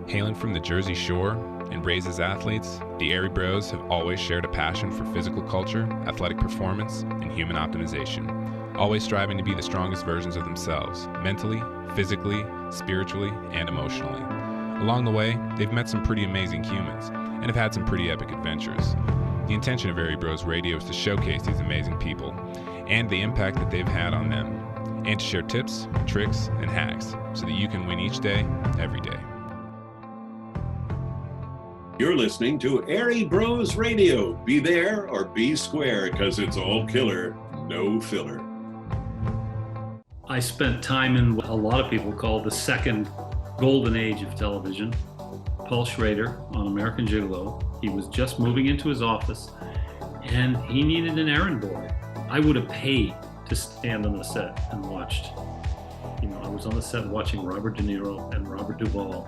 Hailing from the Jersey Shore and raised as athletes, the Airey Bros have always shared a passion for physical culture, athletic performance, and human optimization, always striving to be the strongest versions of themselves, mentally, physically, spiritually, and emotionally. Along the way, they've met some pretty amazing humans and have had some pretty epic adventures. The intention of Airey Bros Radio is to showcase these amazing people and the impact that they've had on them, and to share tips, tricks, and hacks so that you can win each day, every day. You're listening to Airey Bros Radio. Be there or be square, because it's all killer, no filler. I spent time in what a lot of people call the second golden age of television. Paul Schrader on American Gigolo. He was just moving into his office and he needed an errand boy. I would have paid to stand on the set and watched. I was on the set watching Robert De Niro and Robert Duvall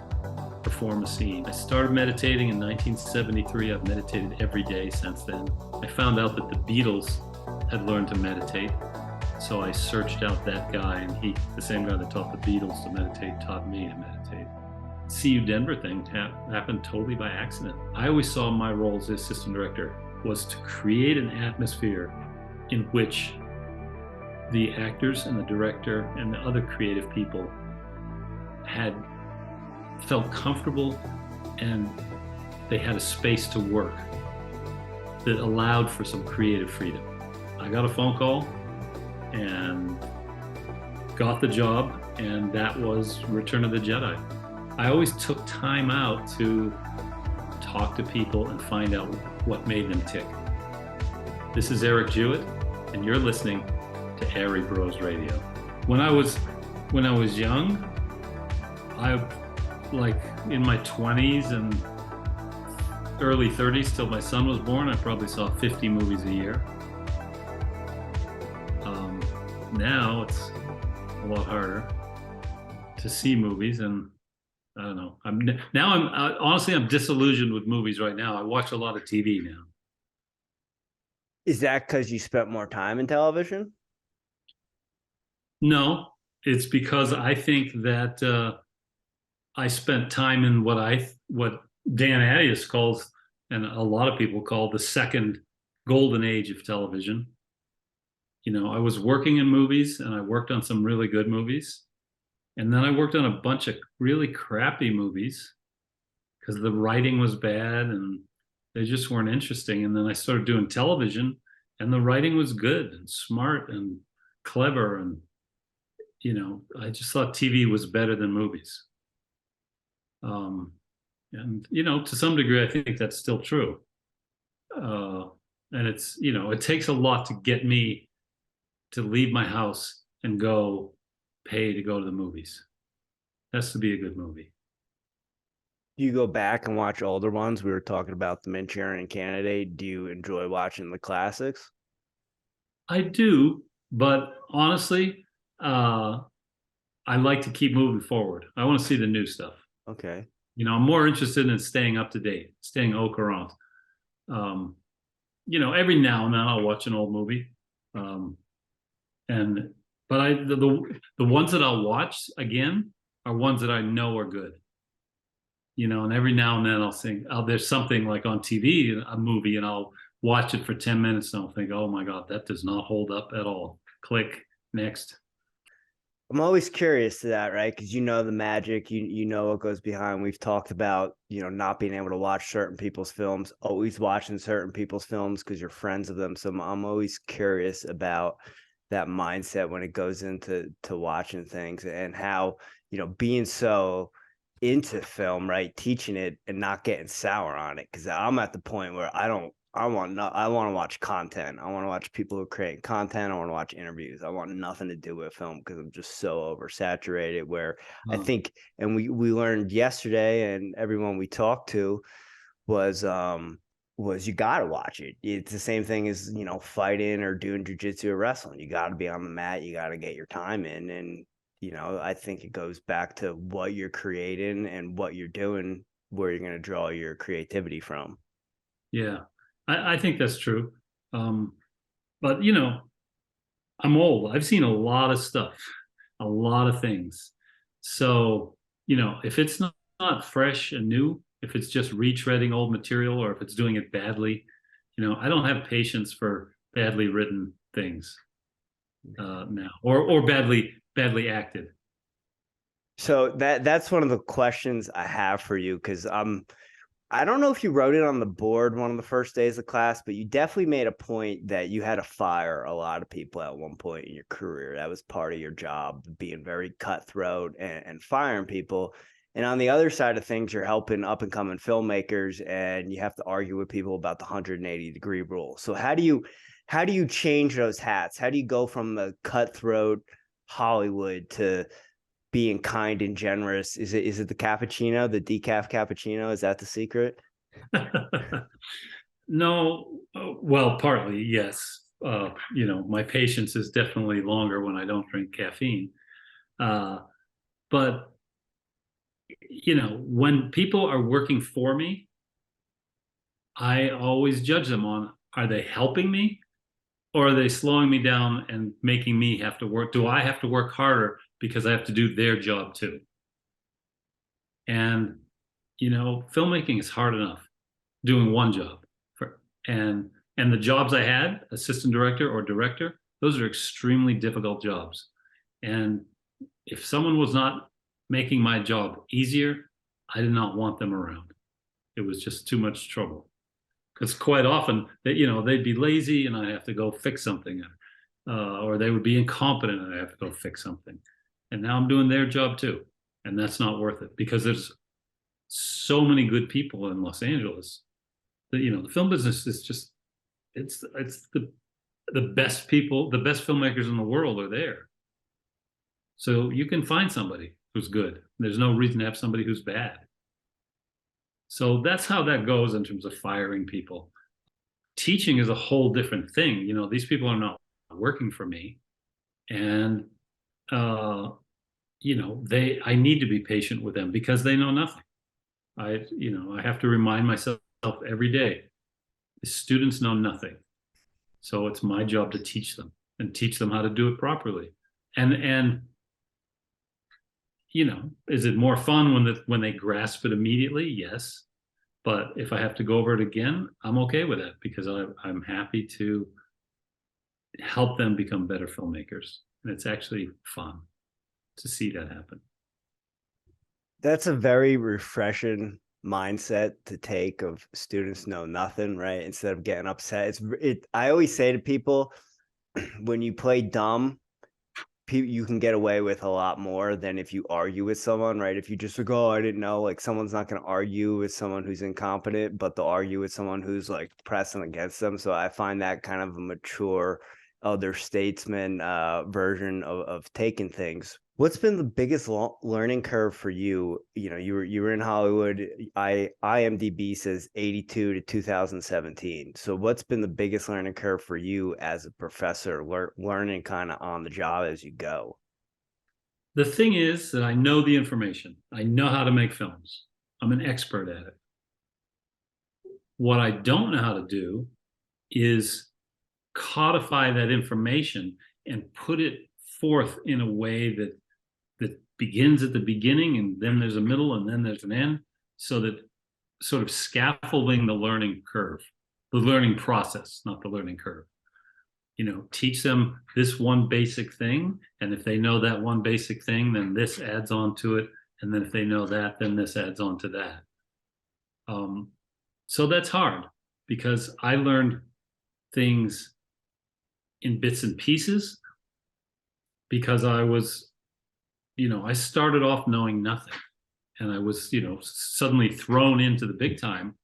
perform a scene. I started meditating in 1973. I've meditated every day since then. I found out that the Beatles had learned to meditate. So I searched out that guy, and the same guy that taught the Beatles to meditate, taught me to meditate. CU Denver thing happened totally by accident. I always saw my role as assistant director was to create an atmosphere in which the actors and the director and the other creative people had felt comfortable and they had a space to work that allowed for some creative freedom. I got a phone call and got the job, and that was Return of the Jedi. I always took time out to talk to people and find out what made them tick. This is Eric Jewett, and you're listening to Airey Bros Radio. When I was young, I in my 20s and early 30s till my son was born, I probably saw 50 movies a year. Now it's a lot harder to see movies, and I don't know. Honestly, I'm disillusioned with movies right now. I watch a lot of TV now. Is that because you spent more time in television? No, it's because I think that I spent time in what Dan Attias calls, and a lot of people call, the second golden age of television. I was working in movies, and I worked on some really good movies. And then I worked on a bunch of really crappy movies because the writing was bad and they just weren't interesting. And then I started doing television, and the writing was good and smart and clever. And, I just thought TV was better than movies. And, to some degree, I think that's still true. And it's, it takes a lot to get me to leave my house and pay to go to the movies. It has to be a good movie. Do you go back and watch older ones? We were talking about The Manchurian Candidate. Do you enjoy watching the classics? I do, but honestly, I like to keep moving forward. I want to see the new stuff. Okay. I'm more interested in staying up to date, staying au courant. Every now and then I'll watch an old movie. But the ones that I'll watch again are ones that I know are good. And every now and then I'll think, there's something like on TV, a movie, and I'll watch it for 10 minutes and I'll think, oh my God, that does not hold up at all. Click, next. I'm always curious to that, right? Because the magic, you know what goes behind. We've talked about, not being able to watch certain people's films, always watching certain people's films because you're friends of them. So I'm always curious about that mindset when it goes into watching things, and how, being so into film, right, teaching it and not getting sour on it. Because I'm at the point where I want to watch content. I want to watch people who create content. I want to watch interviews. I want nothing to do with film because I'm just so oversaturated. Where I think, and we learned yesterday, and everyone we talked to was you got to watch it. It's the same thing as, fighting or doing jujitsu or wrestling. You got to be on the mat. You got to get your time in. And, I think it goes back to what you're creating and what you're doing, where you're going to draw your creativity from. Yeah, I think that's true. But, I'm old. I've seen a lot of stuff, a lot of things. So, if it's not not fresh and new, if it's just retreading old material, or if it's doing it badly, I don't have patience for badly written things now, or badly acted. So that's one of the questions I have for you, because I don't know if you wrote it on the board one of the first days of class, but you definitely made a point that you had to fire a lot of people at one point in your career. That was part of your job, being very cutthroat and firing people. And on the other side of things, you're helping up and coming filmmakers, and you have to argue with people about the 180-degree rule. So how do you change those hats? How do you go from the cutthroat Hollywood to being kind and generous? Is it the cappuccino, the decaf cappuccino? Is that the secret? No, well, partly, yes. My patience is definitely longer when I don't drink caffeine. But when people are working for me, I always judge them on, are they helping me, or are they slowing me down and making me have to work? Do I have to work harder because I have to do their job too? And filmmaking is hard enough doing one job. And the jobs I had, assistant director or director, those are extremely difficult jobs. And if someone was not making my job easier, I did not want them around. It was just too much trouble. Because quite often, they'd be lazy and I have to go fix something, or they would be incompetent and I have to go fix something. And now I'm doing their job too, and that's not worth it, because there's so many good people in Los Angeles that the film business is just it's the best people, the best filmmakers in the world are there. So you can find somebody who's good. There's no reason to have somebody who's bad. So that's how that goes in terms of firing people. Teaching is a whole different thing. These people are not working for me, and I need to be patient with them because they know nothing. I have to remind myself every day, the students know nothing. So it's my job to teach them and teach them how to do it properly. And is it more fun when they grasp it immediately? Yes. But if I have to go over it again, I'm okay with that, because I'm happy to help them become better filmmakers. And it's actually fun to see that happen. That's a very refreshing mindset to take, of students know nothing, right? Instead of getting upset. I always say to people, when you play dumb, you can get away with a lot more than if you argue with someone, right? If you just like, oh, I didn't know, like, someone's not going to argue with someone who's incompetent, but they'll argue with someone who's like pressing against them. So I find that kind of a mature, other statesman version of taking things. What's been the biggest learning curve for you? You were in Hollywood. IMDb says 82 to 2017. So what's been the biggest learning curve for you as a professor, learning kind of on the job as you go? The thing is that I know the information. I know how to make films. I'm an expert at it. What I don't know how to do is codify that information and put it forth in a way that begins at the beginning, and then there's a middle, and then there's an end, so that sort of scaffolding the learning curve, the learning process, not the learning curve. Teach them this one basic thing, and if they know that one basic thing, then this adds on to it, and then if they know that, then this adds on to that. So that's hard, because I learned things in bits and pieces, because I was I started off knowing nothing, and I was, suddenly thrown into the big time,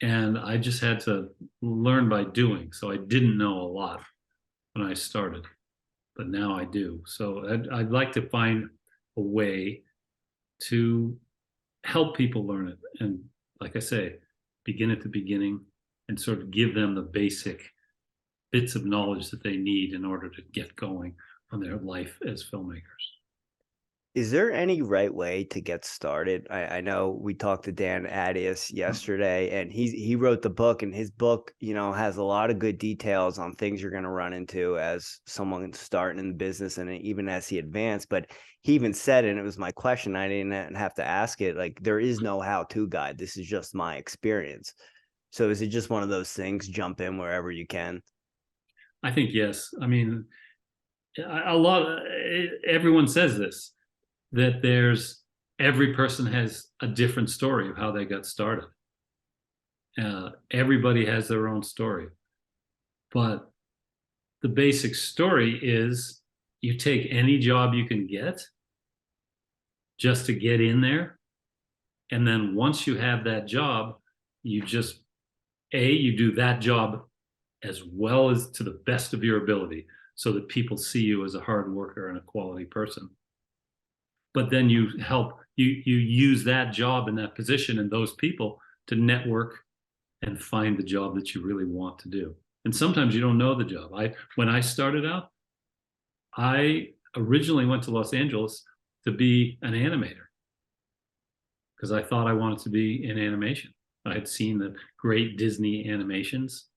and I just had to learn by doing. So I didn't know a lot when I started, but now I do. So I'd like to find a way to help people learn it. And like I say, begin at the beginning and sort of give them the basic bits of knowledge that they need in order to get going on their life as filmmakers. Is there any right way to get started? I know we talked to Dan Adius yesterday, and he wrote the book, and his book, has a lot of good details on things you're going to run into as someone starting in the business, and even as he advanced. But he even said, and it was my question, I didn't have to ask it, like, there is no how-to guide. This is just my experience. So is it just one of those things, jump in wherever you can? I think yes. I mean, everyone says this, that every person has a different story of how they got started. Everybody has their own story, but the basic story is you take any job you can get just to get in there, and then once you have that job, you just you do that job as well as to the best of your ability, so that people see you as a hard worker and a quality person. But then you use that job and that position and those people to network and find the job that you really want to do. And sometimes you don't know the job. When I started out, I originally went to Los Angeles to be an animator because I thought I wanted to be in animation. I had seen the great Disney animations,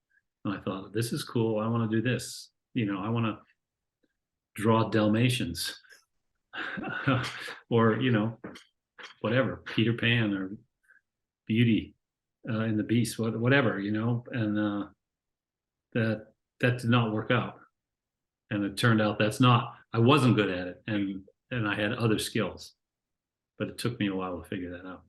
and I thought, this is cool. I want to do this. I want to draw Dalmatians. Or whatever, Peter Pan or Beauty and the Beast, whatever, and that did not work out, and it turned out I wasn't good at it, and I had other skills, but it took me a while to figure that out.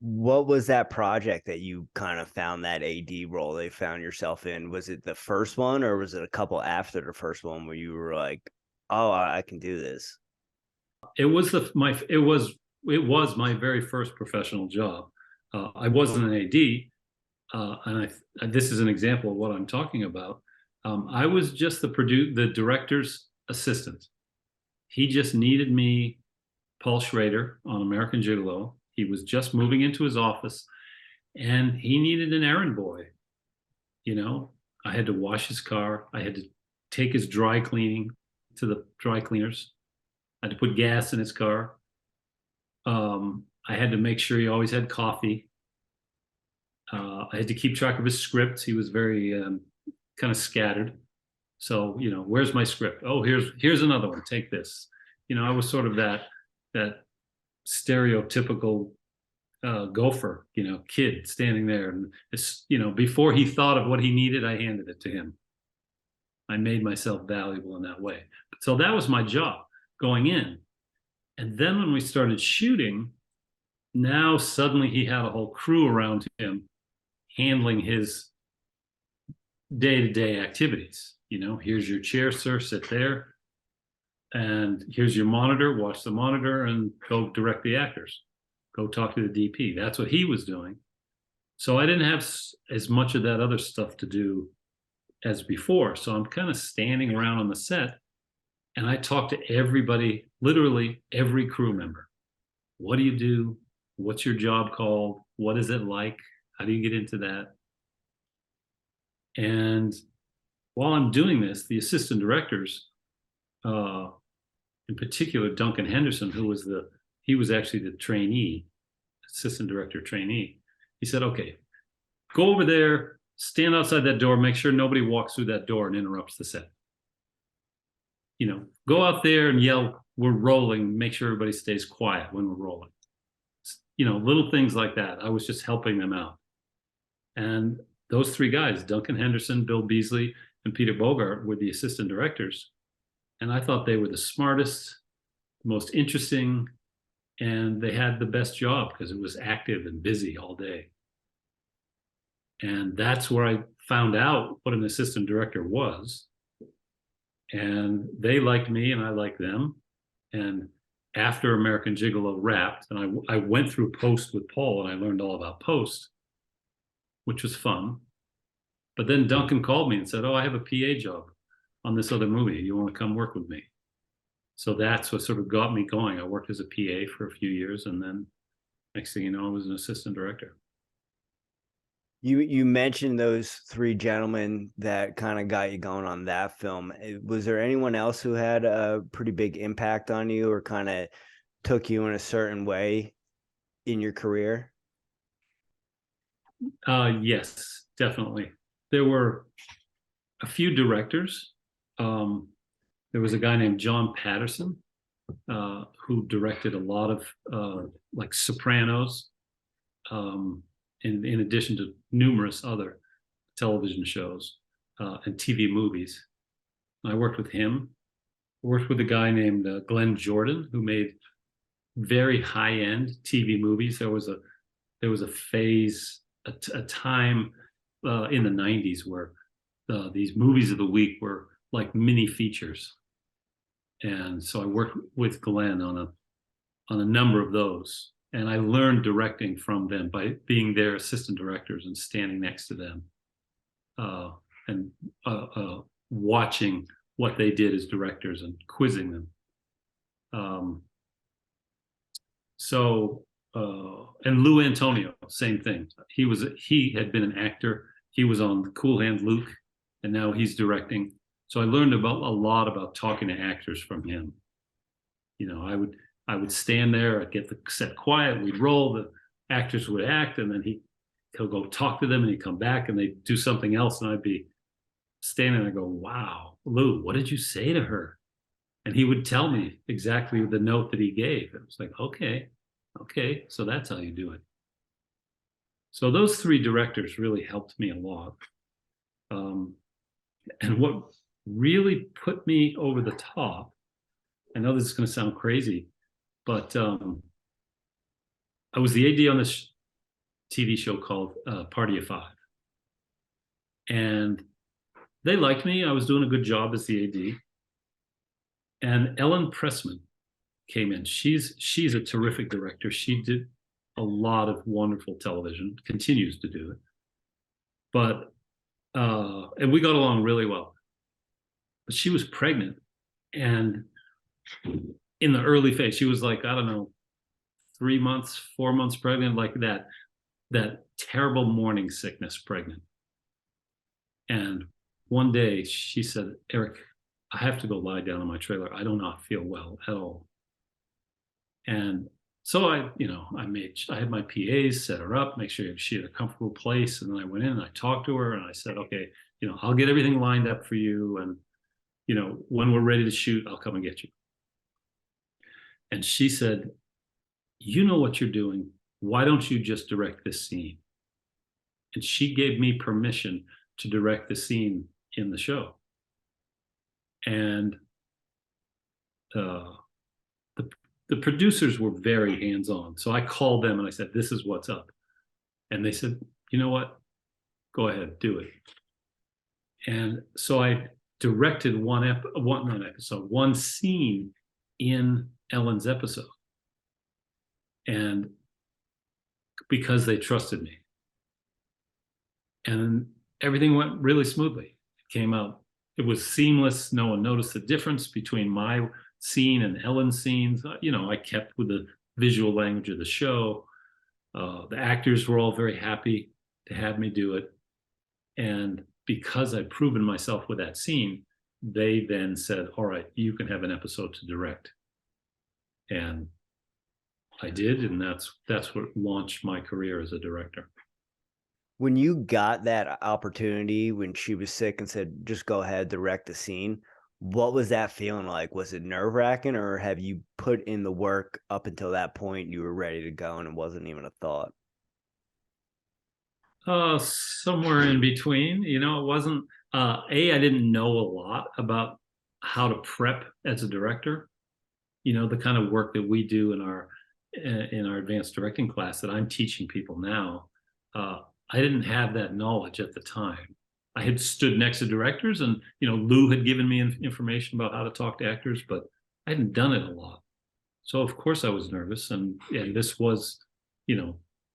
What was that project that you kind of found that AD role they found yourself in? Was it the first one, or was it a couple after the first one where you were like, oh, I can do this? It was my very first professional job. I wasn't an AD, and this is an example of what I'm talking about. I was just the director's assistant. He just needed me, Paul Schrader on American Gigolo. He was just moving into his office, and he needed an errand boy. I had to wash his car. I had to take his dry cleaning to the dry cleaners. I had to put gas in his car. I had to make sure he always had coffee. I had to keep track of his scripts. He was very kind of scattered. So, where's my script? Oh, here's another one. Take this. I was sort of that stereotypical gopher, kid standing there. And, before he thought of what he needed, I handed it to him. I made myself valuable in that way. So that was my job going in. And then when we started shooting, now suddenly he had a whole crew around him handling his day-to-day activities. Here's your chair, sir, sit there. And here's your monitor, watch the monitor and go direct the actors. Go talk to the DP. That's what he was doing. So I didn't have as much of that other stuff to do as before. So I'm kind of standing around on the set, and I talk to everybody, literally every crew member. What do you do? What's your job called? What is it like? How do you get into that? And while I'm doing this, the assistant directors, in particular, Duncan Henderson, he was actually the trainee, assistant director trainee. He said, okay, go over there, stand outside that door, make sure nobody walks through that door and interrupts the set. Go out there and yell, we're rolling, make sure everybody stays quiet when we're rolling. Little things like that. I was just helping them out. And those three guys, Duncan Henderson, Bill Beasley, and Peter Bogart, were the assistant directors. And I thought they were the smartest, most interesting, and they had the best job because it was active and busy all day. And that's where I found out what an assistant director was. And they liked me and I liked them. And after American Gigolo wrapped, and I went through post with Paul, and I learned all about post, which was fun. But then Duncan called me and said, oh, I have a PA job on this other movie. You want to come work with me? So that's what sort of got me going. I worked as a PA for a few years, and then next thing you know, I was an assistant director. You mentioned those three gentlemen that kind of got you going on that film. Was there anyone else who had a pretty big impact on you or kind of took you in a certain way in your career? Yes, definitely. There were a few directors. There was a guy named John Patterson who directed a lot of like Sopranos, in addition to numerous other television shows and TV movies. I worked with him. I worked with a guy named Glenn Jordan, who made very high-end TV movies. There was a phase, a time in the 90s where these movies of the week were like mini features. And so I worked with Glenn on a number of those. And I learned directing from them by being their assistant directors and standing next to them and watching what they did as directors and quizzing them. And Lou Antonio, same thing. He had been an actor. He was on Cool Hand Luke, and now he's directing. So I learned a lot about talking to actors from him. You know, I would stand there, I'd get the set quiet, we'd roll, the actors would act, and then he'll go talk to them, and he'd come back and they'd do something else, and I'd be standing there and go, wow, Lou, what did you say to her? And he would tell me exactly the note that he gave. It was like, okay, so that's how you do it. So those three directors really helped me a lot. And what really put me over the top, I know this is going to sound crazy, but I was the AD on this TV show called Party of Five. And they liked me. I was doing a good job as the AD. And Ellen Pressman came in. She's a terrific director. She did a lot of wonderful television, continues to do it. But and we got along really well. But she was pregnant, and in the early phase, she was like, I don't know, 3 months, 4 months pregnant, like that terrible morning sickness pregnant. And one day she said, Eric, I have to go lie down in my trailer. I do not feel well at all. And so I had my PAs set her up, make sure she had a comfortable place. And then I went in and I talked to her and I said, okay, I'll get everything lined up for you. And, when we're ready to shoot, I'll come and get you. And she said, you know what you're doing. Why don't you just direct this scene? And she gave me permission to direct the scene in the show. And the producers were very hands-on. So I called them and I said, this is what's up. And they said, you know what? Go ahead, do it. And so I directed one scene in Ellen's episode. And because they trusted me. And everything went really smoothly. It came out. It was seamless. No one noticed the difference between my scene and Ellen's scenes. I kept with the visual language of the show. The actors were all very happy to have me do it. And because I'd proven myself with that scene, they then said, all right, you can have an episode to direct. And I did, and that's what launched my career as a director. When you got that opportunity when she was sick and said, just go ahead, direct the scene, what was that feeling like? Was it nerve-wracking, or have you put in the work up until that point, you were ready to go and it wasn't even a thought? Somewhere in between. It wasn't, I didn't know a lot about how to prep as a director. The kind of work that we do in our advanced directing class that I'm teaching people now, I didn't have that knowledge at the time. I had stood next to directors, and Lou had given me information about how to talk to actors, but I hadn't done it a lot. So of course I was nervous, and this was,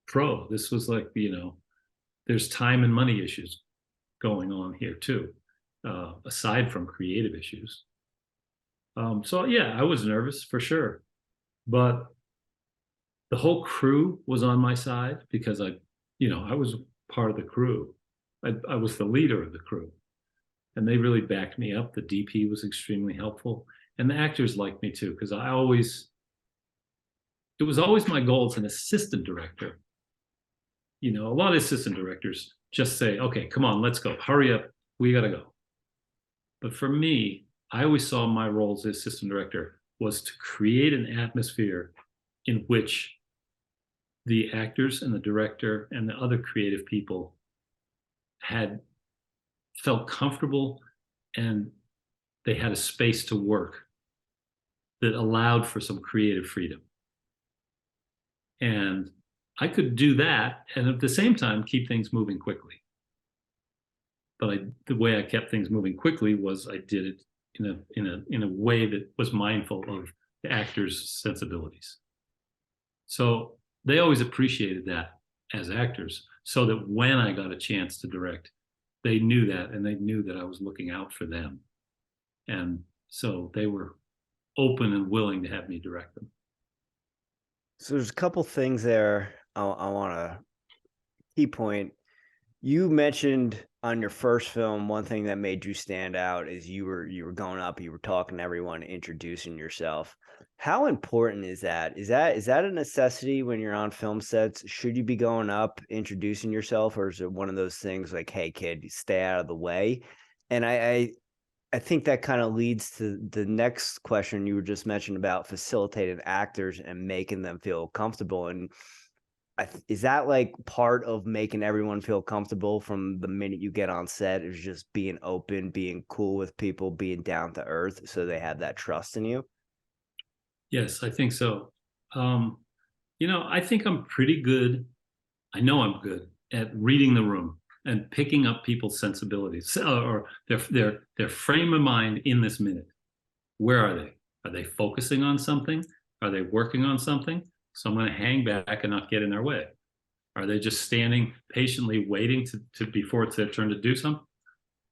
pro. This was like, there's time and money issues going on here too, aside from creative issues. So yeah, I was nervous for sure, but the whole crew was on my side because I was part of the crew. I was the leader of the crew, and they really backed me up. The DP was extremely helpful, and the actors liked me too, because it was always my goal as an assistant director. You know, a lot of assistant directors just say, okay, come on, let's go, hurry up, we got to go. But for me, I always saw my role as assistant director was to create an atmosphere in which the actors and the director and the other creative people had felt comfortable, and they had a space to work that allowed for some creative freedom. And I could do that and at the same time keep things moving quickly. But the way I kept things moving quickly was I did it in a way that was mindful of the actors' sensibilities. So they always appreciated that as actors, so that when I got a chance to direct, they knew that, and they knew that I was looking out for them. And so they were open and willing to have me direct them. So there's a couple things there I want to key point. You mentioned on your first film, one thing that made you stand out is you were going up, you were talking to everyone, introducing yourself. How important is that? Is that a necessity when you're on film sets? Should you be going up, introducing yourself, or is it one of those things like, hey kid, stay out of the way? And I think that kind of leads to the next question you were just mentioning about facilitating actors and making them feel comfortable. And is that like part of making everyone feel comfortable from the minute you get on set, is just being open, being cool with people, being down to earth, so they have that trust in you? Yes, I think so. I think I'm pretty good. I know I'm good at reading the room and picking up people's sensibilities or their frame of mind in this minute. Where are they? Are they focusing on something? Are they working on something? So I'm going to hang back and not get in their way. Are they just standing patiently waiting to before it's their turn to do something?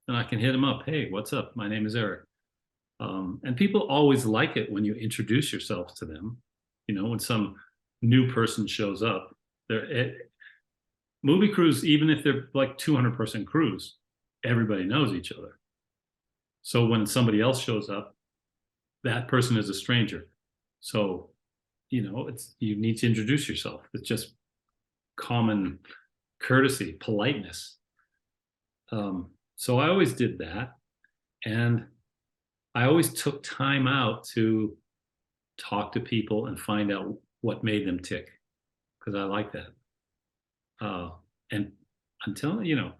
And I can hit them up. Hey, what's up? My name is Eric. And people always like it when you introduce yourself to them. You know, when some new person shows up, movie crews, even if they're like 200-person crews, everybody knows each other. So when somebody else shows up, that person is a stranger. So, you need to introduce yourself. It's just common courtesy, politeness. So I always did that. And I always took time out to talk to people and find out what made them tick, because I like that. And I'm telling you,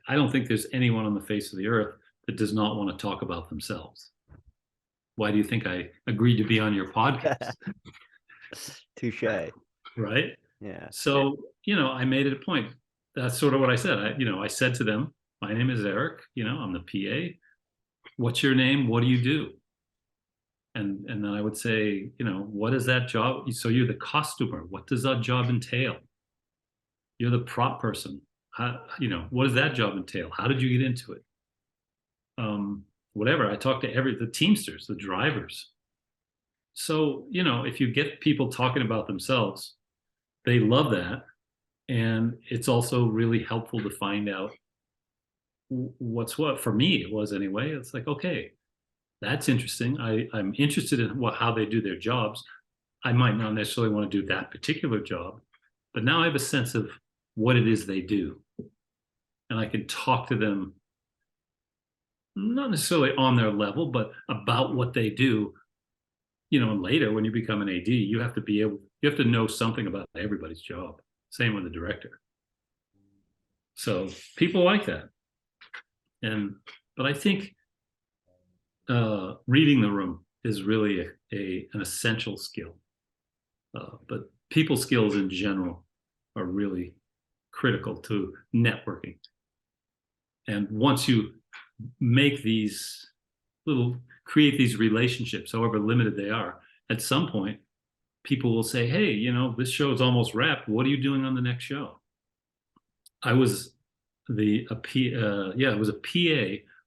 I don't think there's anyone on the face of the earth that does not want to talk about themselves. Why do you think I agreed to be on your podcast? Touche. Right? Yeah. So, I made it a point. That's sort of what I said. I said to them, my name is Eric, I'm the PA. What's your name? What do you do? And then I would say, what is that job? So you're the costumer. What does that job entail? You're the prop person. What does that job entail? How did you get into it? Whatever. I talked to the Teamsters, the drivers. So, if you get people talking about themselves, they love that. And it's also really helpful to find out what's what. For me, it was anyway. It's like, okay, that's interesting. I'm interested in how they do their jobs. I might not necessarily want to do that particular job, but now I have a sense of what it is they do. And I can talk to them, not necessarily on their level, but about what they do. And later when you become an AD, you have to know something about everybody's job. Same with the director. So people like that. But I think reading the room is really an essential skill. But people skills in general are really critical to networking. And once you create these relationships, however limited they are, at some point, people will say, hey, this show is almost wrapped. What are you doing on the next show? I was a PA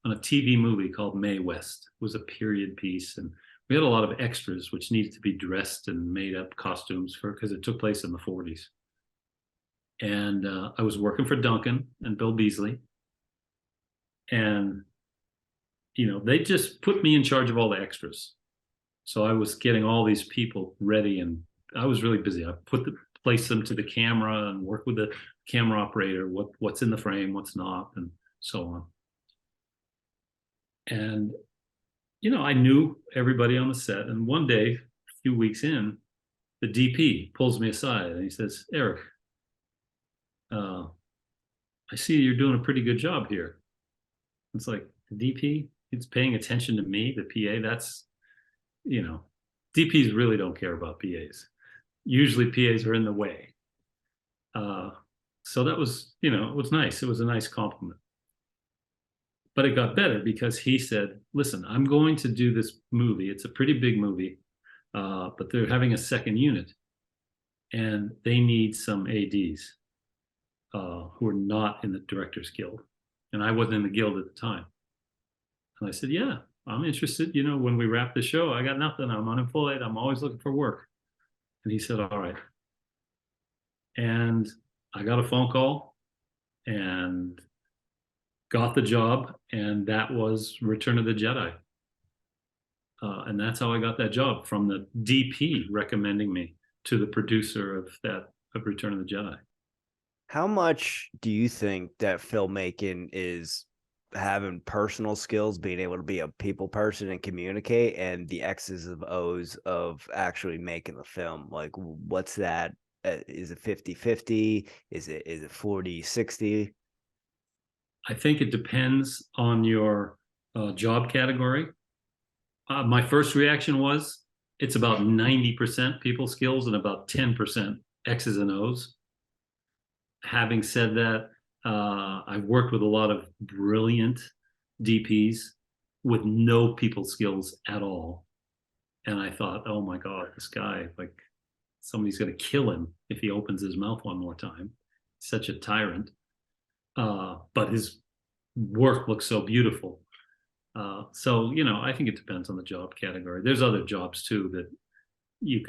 on a TV movie called Mae West. It was a period piece. And we had a lot of extras, which needed to be dressed and made up costumes because it took place in the 40s. And I was working for Duncan and Bill Beasley. And, they just put me in charge of all the extras. So I was getting all these people ready, and I was really busy. I place them to the camera and work with the camera operator, what's in the frame, what's not, and so on. And, I knew everybody on the set. And one day, a few weeks in, the DP pulls me aside and he says, Eric, I see you're doing a pretty good job here. It's like, the DP, he's paying attention to me, the PA. That's, DPs really don't care about PAs. Usually PAs are in the way. So that was, it was nice. It was a nice compliment. But it got better because he said, listen, I'm going to do this movie. It's a pretty big movie, but they're having a second unit and they need some ADs who are not in the Directors Guild. And I wasn't in the guild at the time. And I said, yeah, I'm interested. When we wrap the show, I got nothing. I'm unemployed. I'm always looking for work. And he said, all right. And I got a phone call and got the job. And that was Return of the Jedi. And that's how I got that job, from the DP recommending me to the producer of Return of the Jedi. How much do you think that filmmaking is having personal skills, being able to be a people person and communicate, and the X's of O's of actually making the film? Like, what's that? Is it 50-50? Is it 40-60? I think it depends on your job category. My first reaction was it's about 90% people skills and about 10% X's and O's. Having said that, I've worked with a lot of brilliant DPs with no people skills at all. And I thought, oh my God, this guy, like, somebody's going to kill him if he opens his mouth one more time. Such a tyrant. But his work looks so beautiful. So, I think it depends on the job category. There's other jobs too that you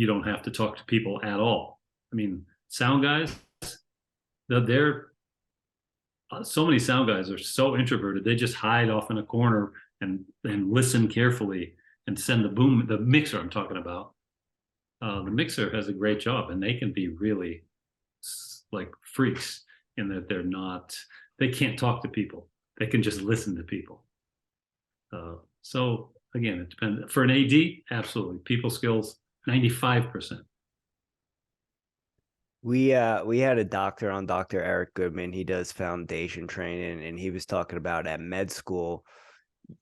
don't have to talk to people at all. I mean, sound guys, so many sound guys are so introverted. They just hide off in a corner and listen carefully and send the mixer I'm talking about. The mixer has a great job, and they can be really like freaks in that they can't talk to people. They can just listen to people. So again, it depends. For an AD, absolutely. People skills, 95%. We had a doctor on, Dr. Eric Goodman. He does foundation training, and he was talking about at med school,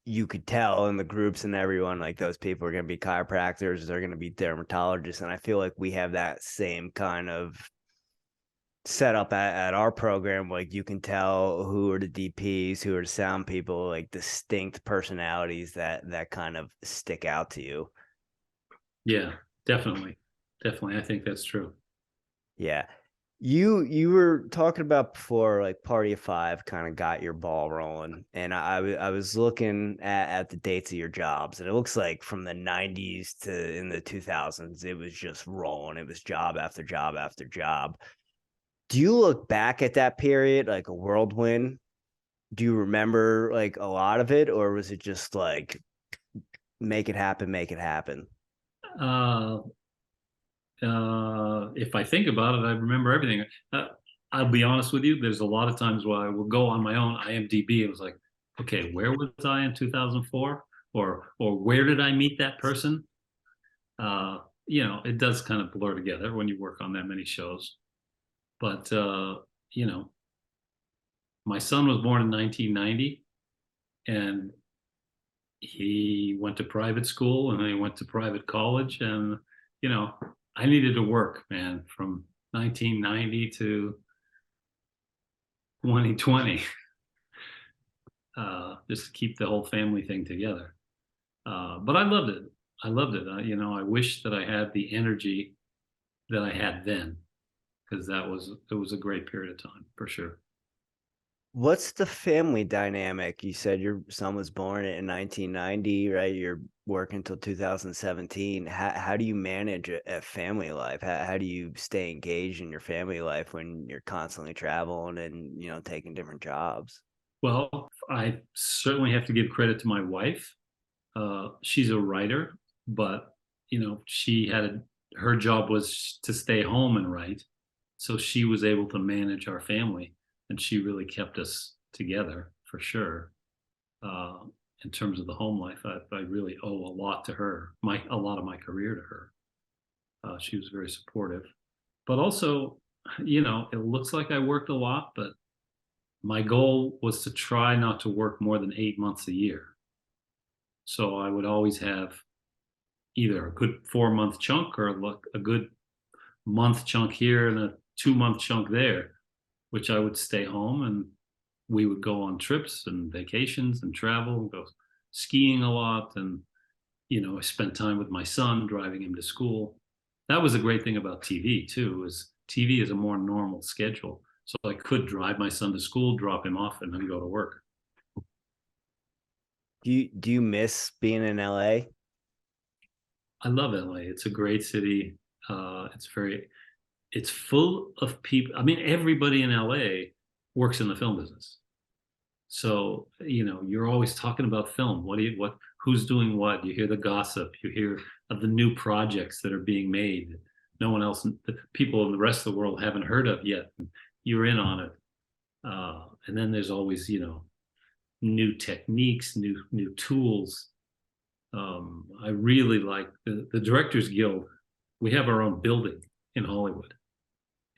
you could tell in the groups and everyone, like, those people are going to be chiropractors, they're going to be dermatologists. And I feel like we have that same kind of setup at our program. Like, you can tell who are the DPs, who are the sound people, like distinct personalities that kind of stick out to you. Yeah, definitely. I think that's true. Yeah. You were talking about before, like, Party of Five kind of got your ball rolling, and I was looking at the dates of your jobs, and it looks like from the 90s to in the 2000s, it was just rolling. It was job after job after job. Do you look back at that period like a whirlwind? Do you remember like a lot of it, or was it just like make it happen, make it happen? If I think about it, I remember everything. I'll be honest with you. There's a lot of times where I will go on my own IMDb. It was like, okay, where was I in 2004? Or where did I meet that person? It does kind of blur together when you work on that many shows. But, my son was born in 1990, and he went to private school, and then he went to private college. And, I needed to work, man, from 1990 to 2020, just to keep the whole family thing together. But I loved it. I wish that I had the energy that I had then, because it was a great period of time for sure. What's the family dynamic? You said your son was born in 1990, right? You're working until 2017. How do you manage a family life? How do you stay engaged in your family life when you're constantly traveling and, taking different jobs? Well, I certainly have to give credit to my wife. She's a writer, but she had her job was to stay home and write, so she was able to manage our family, and she really kept us together for sure. Uh, in terms of the home life, I really owe a lot to her, a lot of my career to her. She was very supportive, but also, it looks like I worked a lot, but my goal was to try not to work more than 8 months a year. So I would always have either a good 4 month chunk or a good month chunk here and a 2 month chunk there, which I would stay home and we would go on trips and vacations and travel, go skiing a lot. And, I spent time with my son, driving him to school. That was a great thing about TV too, is TV is a more normal schedule. So I could drive my son to school, drop him off, and then go to work. Do you miss being in LA? I love LA. It's a great city. It's full of people. I mean, everybody in LA works in the film business. So, you're always talking about film. Who's doing what? You hear the gossip, you hear of the new projects that are being made. No one else, the people in the rest of the world haven't heard of yet. You're in on it. And then there's always, new techniques, new tools. I really like the Directors Guild. We have our own building in Hollywood,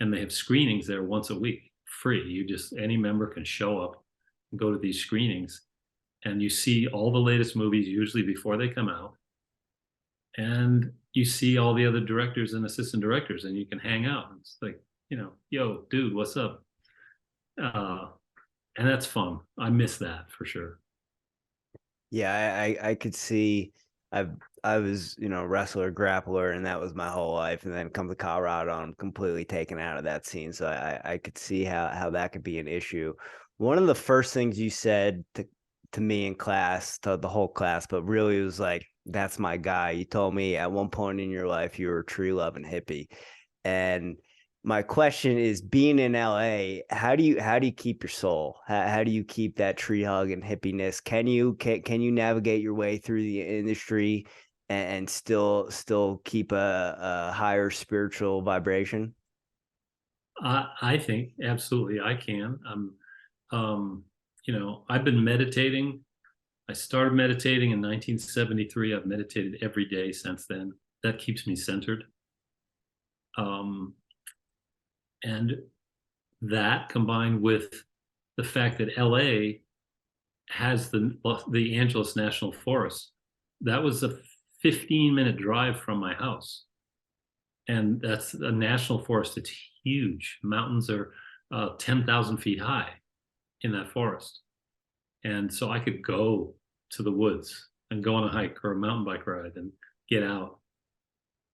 and they have screenings there once a week, free. Any member can show up and go to these screenings, and you see all the latest movies usually before they come out, and you see all the other directors and assistant directors, and you can hang out. It's like, yo, dude, what's up? And that's fun. I miss that for sure. Yeah, I could see. I was, wrestler, grappler, and that was my whole life. And then come to Colorado, I'm completely taken out of that scene. So I could see how that could be an issue. One of the first things you said to me in class, to the whole class, but really it was like, that's my guy. You told me at one point in your life you were a tree loving hippie. And my question is, being in LA, how do you keep your soul? How do you keep that tree hug and hippiness? Can you navigate your way through the industry and still keep a higher spiritual vibration? I think absolutely I can. I've been meditating. I started meditating in 1973. I've meditated every day since then. That keeps me centered. And that combined with the fact that LA has the Angeles National Forest, that was a 15-minute drive from my house. And that's a national forest. It's huge. Mountains are 10,000 feet high in that forest. And so I could go to the woods and go on a hike or a mountain bike ride and get out.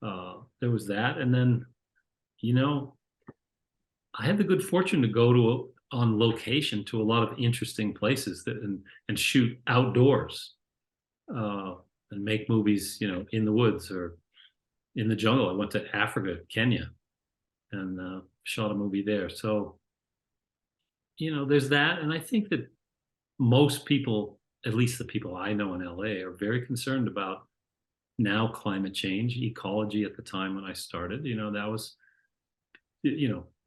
There was that. And then, I had the good fortune to go on location to a lot of interesting places and shoot outdoors and make movies, in the woods or in the jungle. I went to Africa, Kenya, and shot a movie there. So, there's that. And I think that most people, at least the people I know in LA, are very concerned about now climate change, ecology. At the time when I started, that was,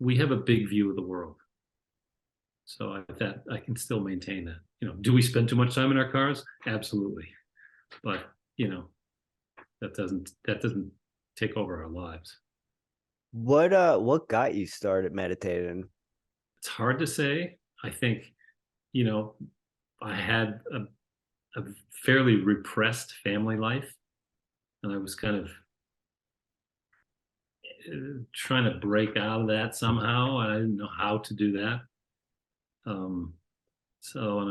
we have a big view of the world. So I can still maintain that. Do we spend too much time in our cars? Absolutely. But, that doesn't take over our lives. What got you started meditating? It's hard to say. I think, I had a fairly repressed family life, and I was kind of trying to break out of that somehow. I didn't know how to do that. And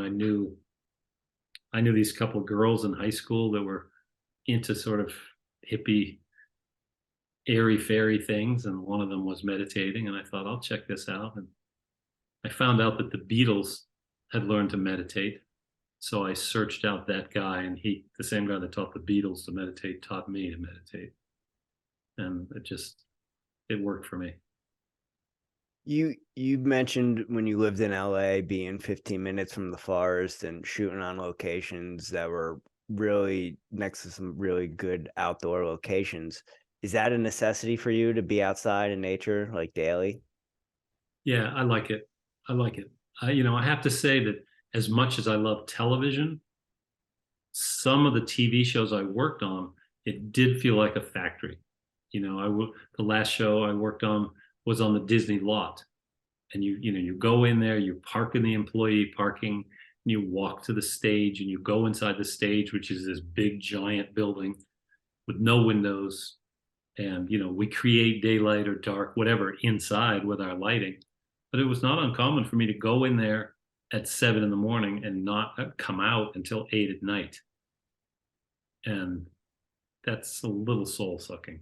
I knew these couple of girls in high school that were into sort of hippie, airy fairy things, and one of them was meditating, and I thought, I'll check this out. And I found out that the Beatles had learned to meditate. So I searched out that guy, and the same guy that taught the Beatles to meditate, taught me to meditate. And it worked for me. You mentioned when you lived in LA being 15 minutes from the forest and shooting on locations that were really next to some really good outdoor locations. Is that a necessity for you to be outside in nature like daily? Yeah, I like it. I like it. I have to say that as much as I love television, some of the TV shows I worked on, it did feel like a factory. The last show I worked on was on the Disney lot, and you go in there, you park in the employee parking, and you walk to the stage, and you go inside the stage, which is this big giant building with no windows, and we create daylight or dark, whatever, inside with our lighting. But it was not uncommon for me to go in there at 7 a.m. and not come out until 8 p.m. And that's a little soul sucking.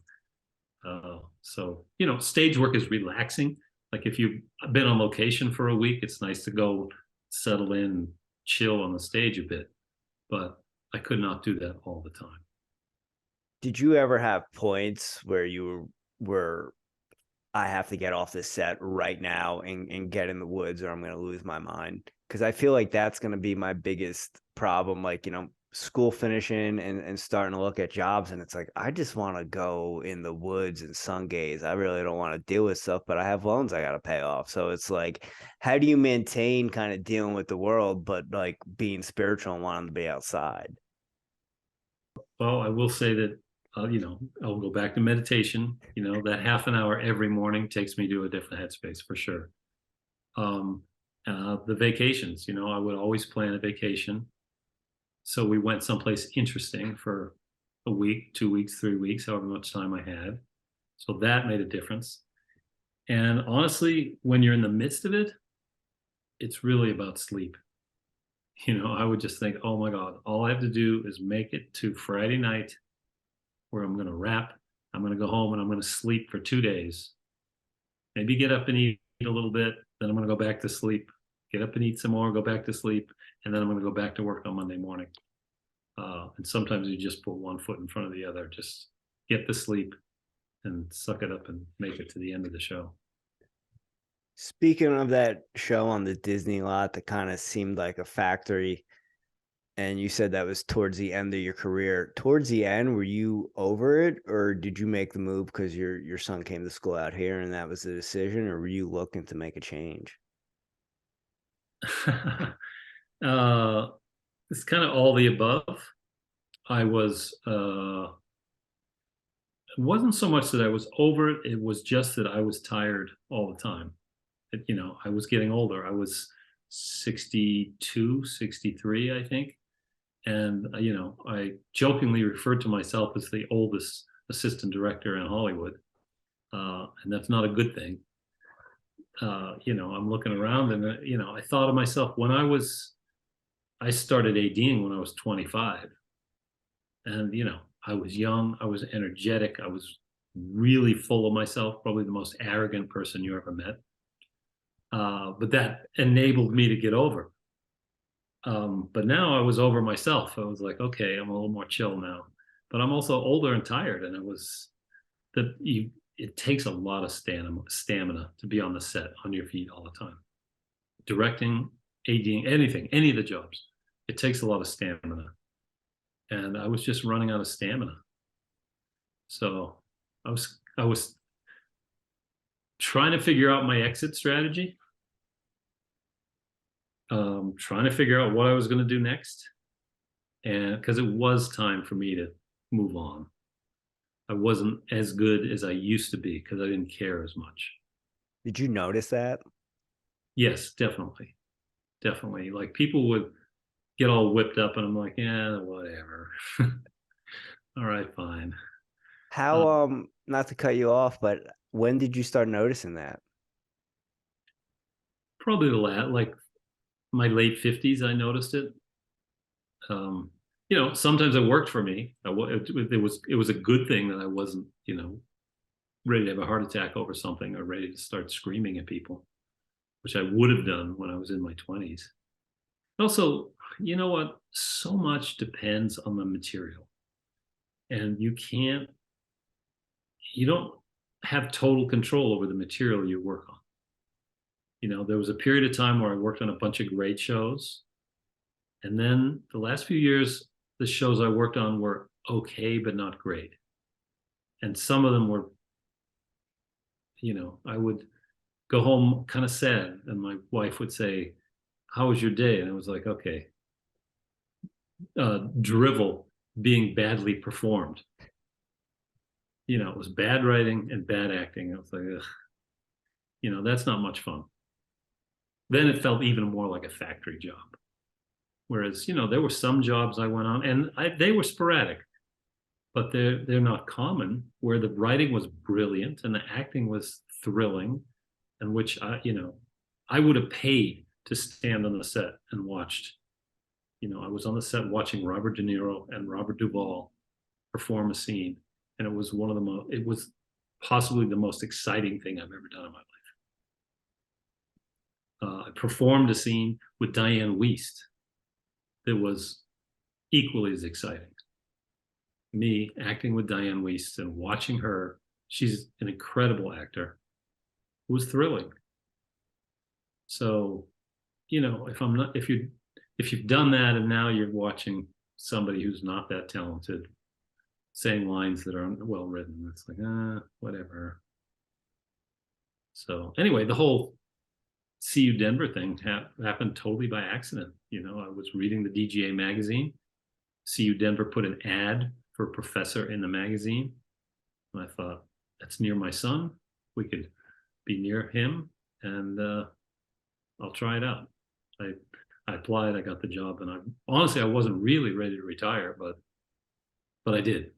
So stage work is relaxing. Like if you've been on location for a week, it's nice to go settle in and chill on the stage a bit. But I could not do that all the time. Did you ever have points where you were, I have to get off this set right now and get in the woods or I'm going to lose my mind? Because I feel like that's going to be my biggest problem. Like, school finishing and starting to look at jobs, and it's like, I just want to go in the woods and sun gaze. I really don't want to deal with stuff, but I have loans I got to pay off. So it's like, how do you maintain kind of dealing with the world, but like being spiritual and wanting to be outside? Well, I will say that, I'll go back to meditation. That half an hour every morning takes me to a different headspace for sure. The vacations, I would always plan a vacation. So we went someplace interesting for a week, 2 weeks, 3 weeks, however much time I had. So that made a difference. And honestly, when you're in the midst of it, it's really about sleep. I would just think, oh my God, all I have to do is make it to Friday night where I'm going to wrap. I'm going to go home and I'm going to sleep for 2 days. Maybe get up and eat a little bit. Then I'm going to go back to sleep. Get up and eat some more, go back to sleep. And then I'm going to go back to work on Monday morning. And sometimes you just put one foot in front of the other. Just get the sleep and suck it up and make it to the end of the show. Speaking of that show on the Disney lot that kind of seemed like a factory, and you said that was towards the end of your career. Towards the end, were you over it, or did you make the move because your son came to school out here and that was the decision, or were you looking to make a change? It's kind of all the above. I was, it wasn't so much that I was over it. It was just that I was tired all the time. I was getting older. I was 62, 63, I think. And, I jokingly referred to myself as the oldest assistant director in Hollywood. And that's not a good thing. I'm looking around and, I thought of myself I started ADing when I was 25. And, I was young, I was energetic, I was really full of myself, probably the most arrogant person you ever met. But that enabled me to get over. But now I was over myself. I was like, okay, I'm a little more chill now. But I'm also older and tired. And it takes a lot of stamina to be on the set, on your feet all the time. Directing, ADing, anything, any of the jobs, it takes a lot of stamina. And I was just running out of stamina. So I was trying to figure out my exit strategy, trying to figure out what I was going to do next. And because it was time for me to move on. I wasn't as good as I used to be because I didn't care as much. Did you notice that? Yes, definitely. Definitely. Like people would get all whipped up and I'm like, yeah, whatever. All right, fine. How, not to cut you off, but when did you start noticing that? Probably like my late 50s, I noticed it. Sometimes it worked for me. It was a good thing that I wasn't, ready to have a heart attack over something or ready to start screaming at people, which I would have done when I was in my 20s. Also, you know what? So much depends on the material, and you don't have total control over the material you work on. There was a period of time where I worked on a bunch of great shows. And then the last few years, the shows I worked on were okay, but not great. And some of them were, I would go home kind of sad. And my wife would say, "How was your day?" And I was like, okay, drivel being badly performed. It was bad writing and bad acting. I was like, ugh, that's not much fun. Then it felt even more like a factory job. Whereas, there were some jobs I went on, and they were sporadic, but they're not common, where the writing was brilliant and the acting was thrilling, and which I would have paid to stand on the set and watched. I was on the set watching Robert De Niro and Robert Duvall perform a scene, and it was it was possibly the most exciting thing I've ever done in my life. I performed a scene with Diane Wiest that was equally as exciting. Me acting with Diane Wiest and watching her, she's an incredible actor. It was thrilling. So, if you've done that and now you're watching somebody who's not that talented saying lines that aren't well written, it's like, whatever. So anyway, the whole See You Denver thing happened totally by accident. I was reading the DGA magazine. See You Denver put an ad for a professor in the magazine. And I thought, that's near my son. We could be near him, and I'll try it out. I applied, I got the job, and honestly, I wasn't really ready to retire, but I did.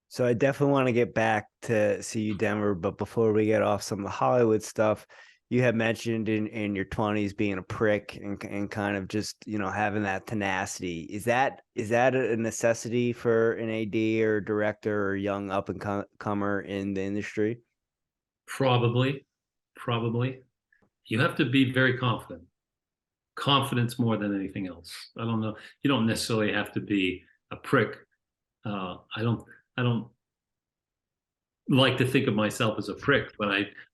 So I definitely want to get back to See You Denver, but before we get off some of the Hollywood stuff, you had mentioned in your 20s being a prick and kind of just, having that tenacity. Is that a necessity for an AD or director or young up and comer in the industry? Probably. You have to be very confident. Confidence more than anything else. I don't know. You don't necessarily have to be a prick. I don't like to think of myself as a prick, but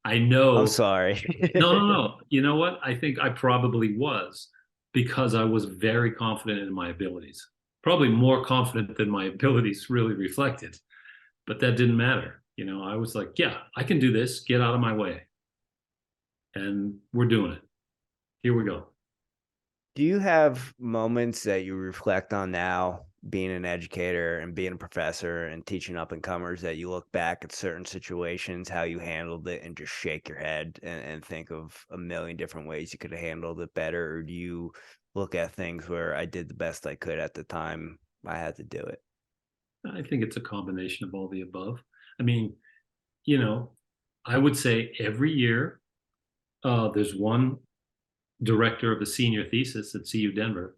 I know. I'm sorry. No. You know what? I think I probably was, because I was very confident in my abilities. Probably more confident than my abilities really reflected. But that didn't matter. I was like, yeah, I can do this. Get out of my way. And we're doing it. Here we go. Do you have moments that you reflect on now, being an educator and being a professor and teaching up and comers, that you look back at certain situations, how you handled it, and just shake your head and think of a million different ways you could have handled it better? Or do you look at things where I did the best I could at the time I had to do it? I think it's a combination of all the above. I mean, I would say every year there's one director of the senior thesis at CU Denver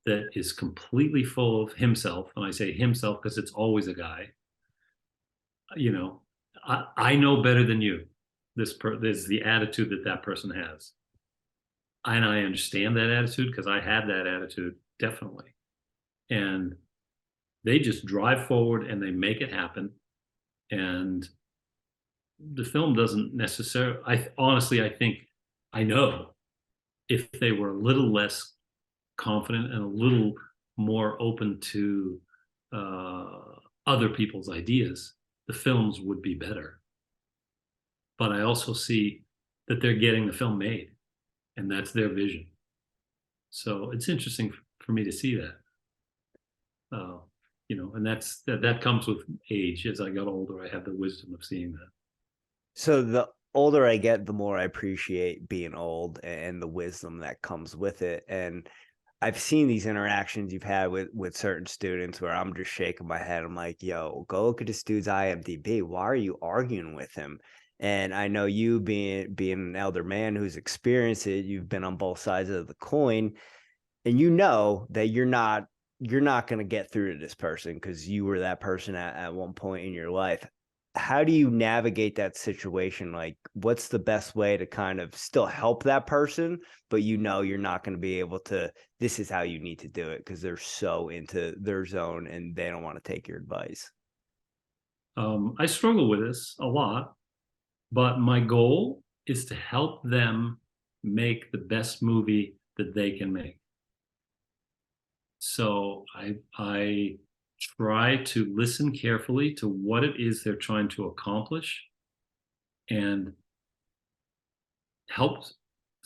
that is completely full of himself. And I say himself because it's always a guy. I know better than you. This is the attitude that person has. And I understand that attitude because I had that attitude, definitely. And they just drive forward and they make it happen. And the film doesn't necessarily, I think I know if they were a little less confident and a little more open to other people's ideas, the films would be better. But I also see that they're getting the film made, and that's their vision. So it's interesting for me to see that. And that comes with age. As I got older, I had the wisdom of seeing that. So the older I get, the more I appreciate being old and the wisdom that comes with it. And I've seen these interactions you've had with certain students where I'm just shaking my head. I'm like, yo, go look at this dude's IMDb. Why are you arguing with him? And I know you being an elder man who's experienced it, you've been on both sides of the coin, and you know that you're not going to get through to this person because you were that person at one point in your life. how do you navigate that situation? Like, what's the best way to kind of still help that person, but you know you're not going to be able to, this is how you need to do it because they're so into their zone and they don't want to take your advice? I struggle with this a lot, but my goal is to help them make the best movie that they can make. So I try to listen carefully to what it is they're trying to accomplish and help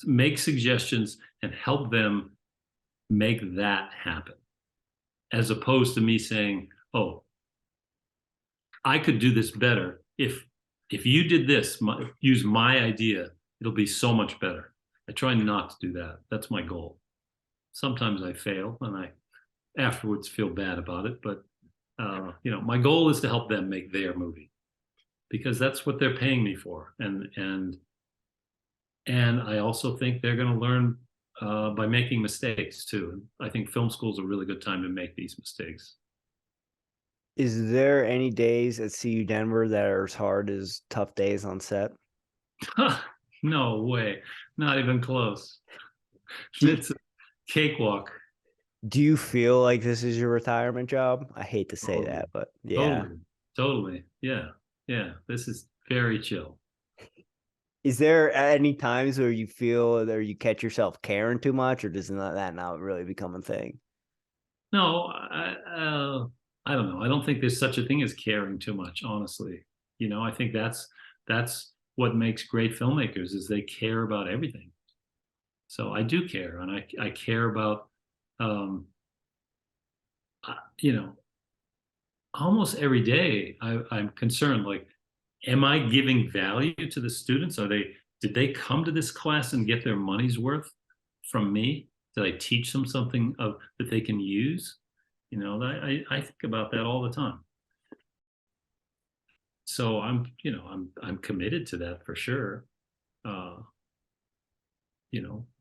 make suggestions and help them make that happen, as opposed to me saying, oh, I could do this better if you did this, use my idea, it'll be so much better. I try not to do that. That's my goal. Sometimes I fail and I afterwards feel bad about it, but my goal is to help them make their movie because that's what they're paying me for. And I also think they're going to learn by making mistakes too. I think film school is a really good time to make these mistakes. Is there any days at CU Denver that are as hard as tough days on set? No way. Not even close. It's a cakewalk. Do you feel like this is your retirement job? I hate to say Totally. that, but yeah. Totally. Yeah. This is very chill. Is there any times where you feel or you catch yourself caring too much, or does that not really become a thing? No, I don't know. I don't think there's such a thing as caring too much, honestly. I think that's what makes great filmmakers is they care about everything. So I do care, and I care about, almost every day I'm concerned, like, am I giving value to the students? Did they come to this class and get their money's worth from me? Did I teach them something that they can use? I think about that all the time. So I'm committed to that for sure.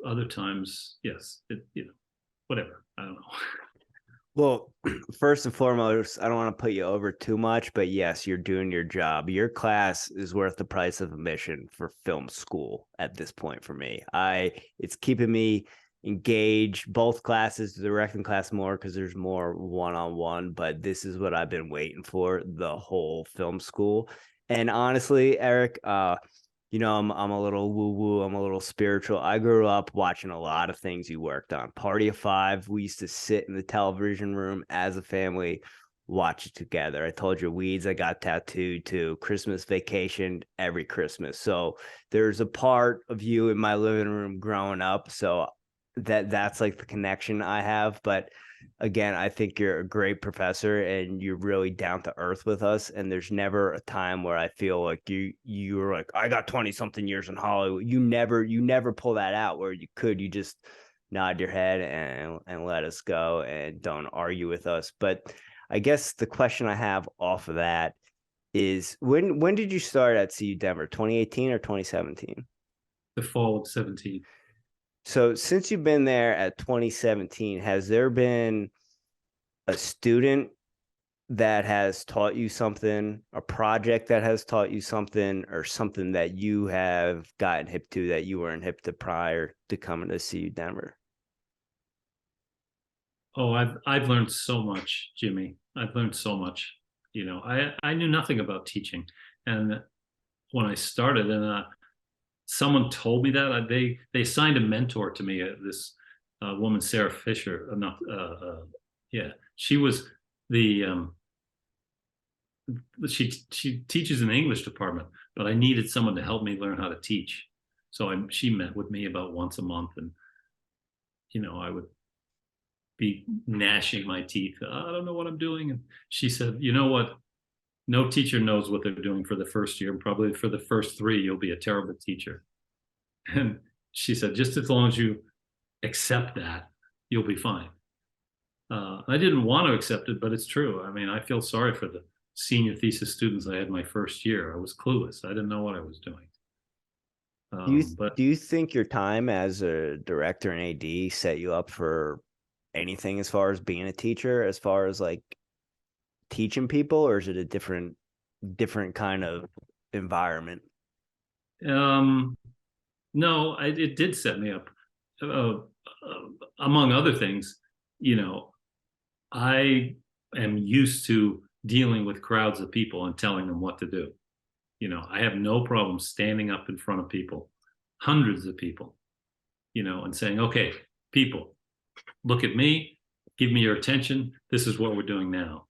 Other times, yes, whatever. I don't know. Well, first and foremost, I don't want to put you over too much, but yes, you're doing your job. Your class is worth the price of admission for film school at this point for me. It's keeping me engaged. Both classes, the directing class more because there's more one-on-one, but this is what I've been waiting for the whole film school. And honestly, Eric, I'm a little woo-woo. I'm a little spiritual. I grew up watching a lot of things you worked on. Party of Five. We used to sit in the television room as a family, watch it together. I told you Weeds, I got tattooed too. Christmas Vacation every Christmas. So there's a part of you in my living room growing up. So that's like the connection I have. But again, I think you're a great professor and you're really down to earth with us. And there's never a time where I feel like you were like, I got 20 something years in Hollywood. You never pull that out where you just nod your head and let us go and don't argue with us. But I guess the question I have off of that is when did you start at CU Denver? 2018 or 2017? The fall of 17. So since you've been there at 2017, has there been a student that has taught you something, a project that has taught you something, or something that you have gotten hip to that you weren't hip to prior to coming to CU Denver? Oh, I've learned so much, Jimmy. I've learned so much. I knew nothing about teaching, and when I started, and someone told me that they assigned a mentor to me. This woman, Sarah Fisher. She was the she teaches in the English department, but I needed someone to help me learn how to teach. So she met with me about once a month, and I would be gnashing my teeth. I don't know what I'm doing, and she said, "You know what? No teacher knows what they're doing for the first year, and probably for the first 3, you'll be a terrible teacher." And she said, just as long as you accept that, you'll be fine. I didn't want to accept it, but it's true. I mean, I feel sorry for the senior thesis students I had my first year. I was clueless. I didn't know what I was doing. Do you think your time as a director and AD set you up for anything as far as being a teacher, as far as like teaching people, or is it a different different kind of environment? No, it did set me up. Among other things, I am used to dealing with crowds of people and telling them what to do. I have no problem standing up in front of people, hundreds of people, and saying, okay, people, look at me, give me your attention. This is what we're doing now.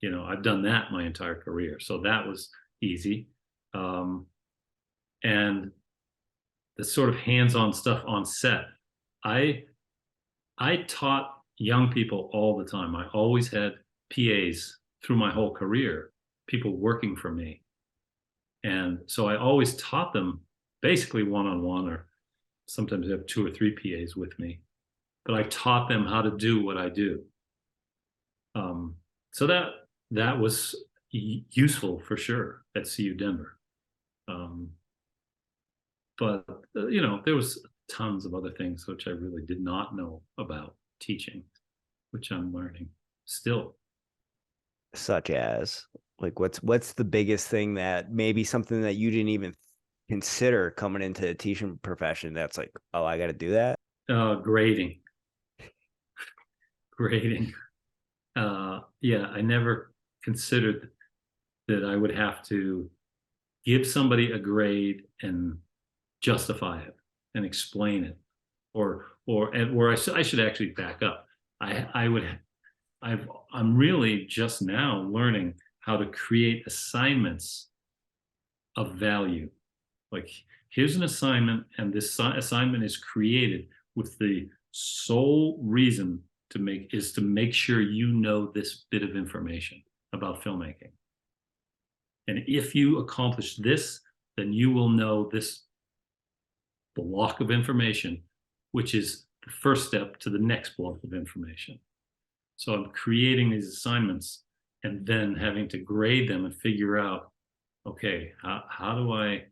I've done that my entire career. So that was easy. And the sort of hands-on stuff on set, I taught young people all the time. I always had PAs through my whole career, people working for me. And so I always taught them basically one-on-one, or sometimes I have 2 or 3 PAs with me, but I taught them how to do what I do. So that was useful for sure at CU Denver. But there was tons of other things which I really did not know about teaching, which I'm learning still. Such as, like, what's the biggest thing that maybe something that you didn't even consider coming into the teaching profession that's like, oh, I got to do that? Grading. Yeah, I never considered that I would have to give somebody a grade and justify it and explain it, or I should actually back up. I'm really just now learning how to create assignments of value. Like, here's an assignment, and this assignment is created with the sole reason to make sure you know this bit of information about filmmaking. And if you accomplish this, then you will know this block of information, which is the first step to the next block of information. So I'm creating these assignments and then having to grade them and figure out, okay, how do I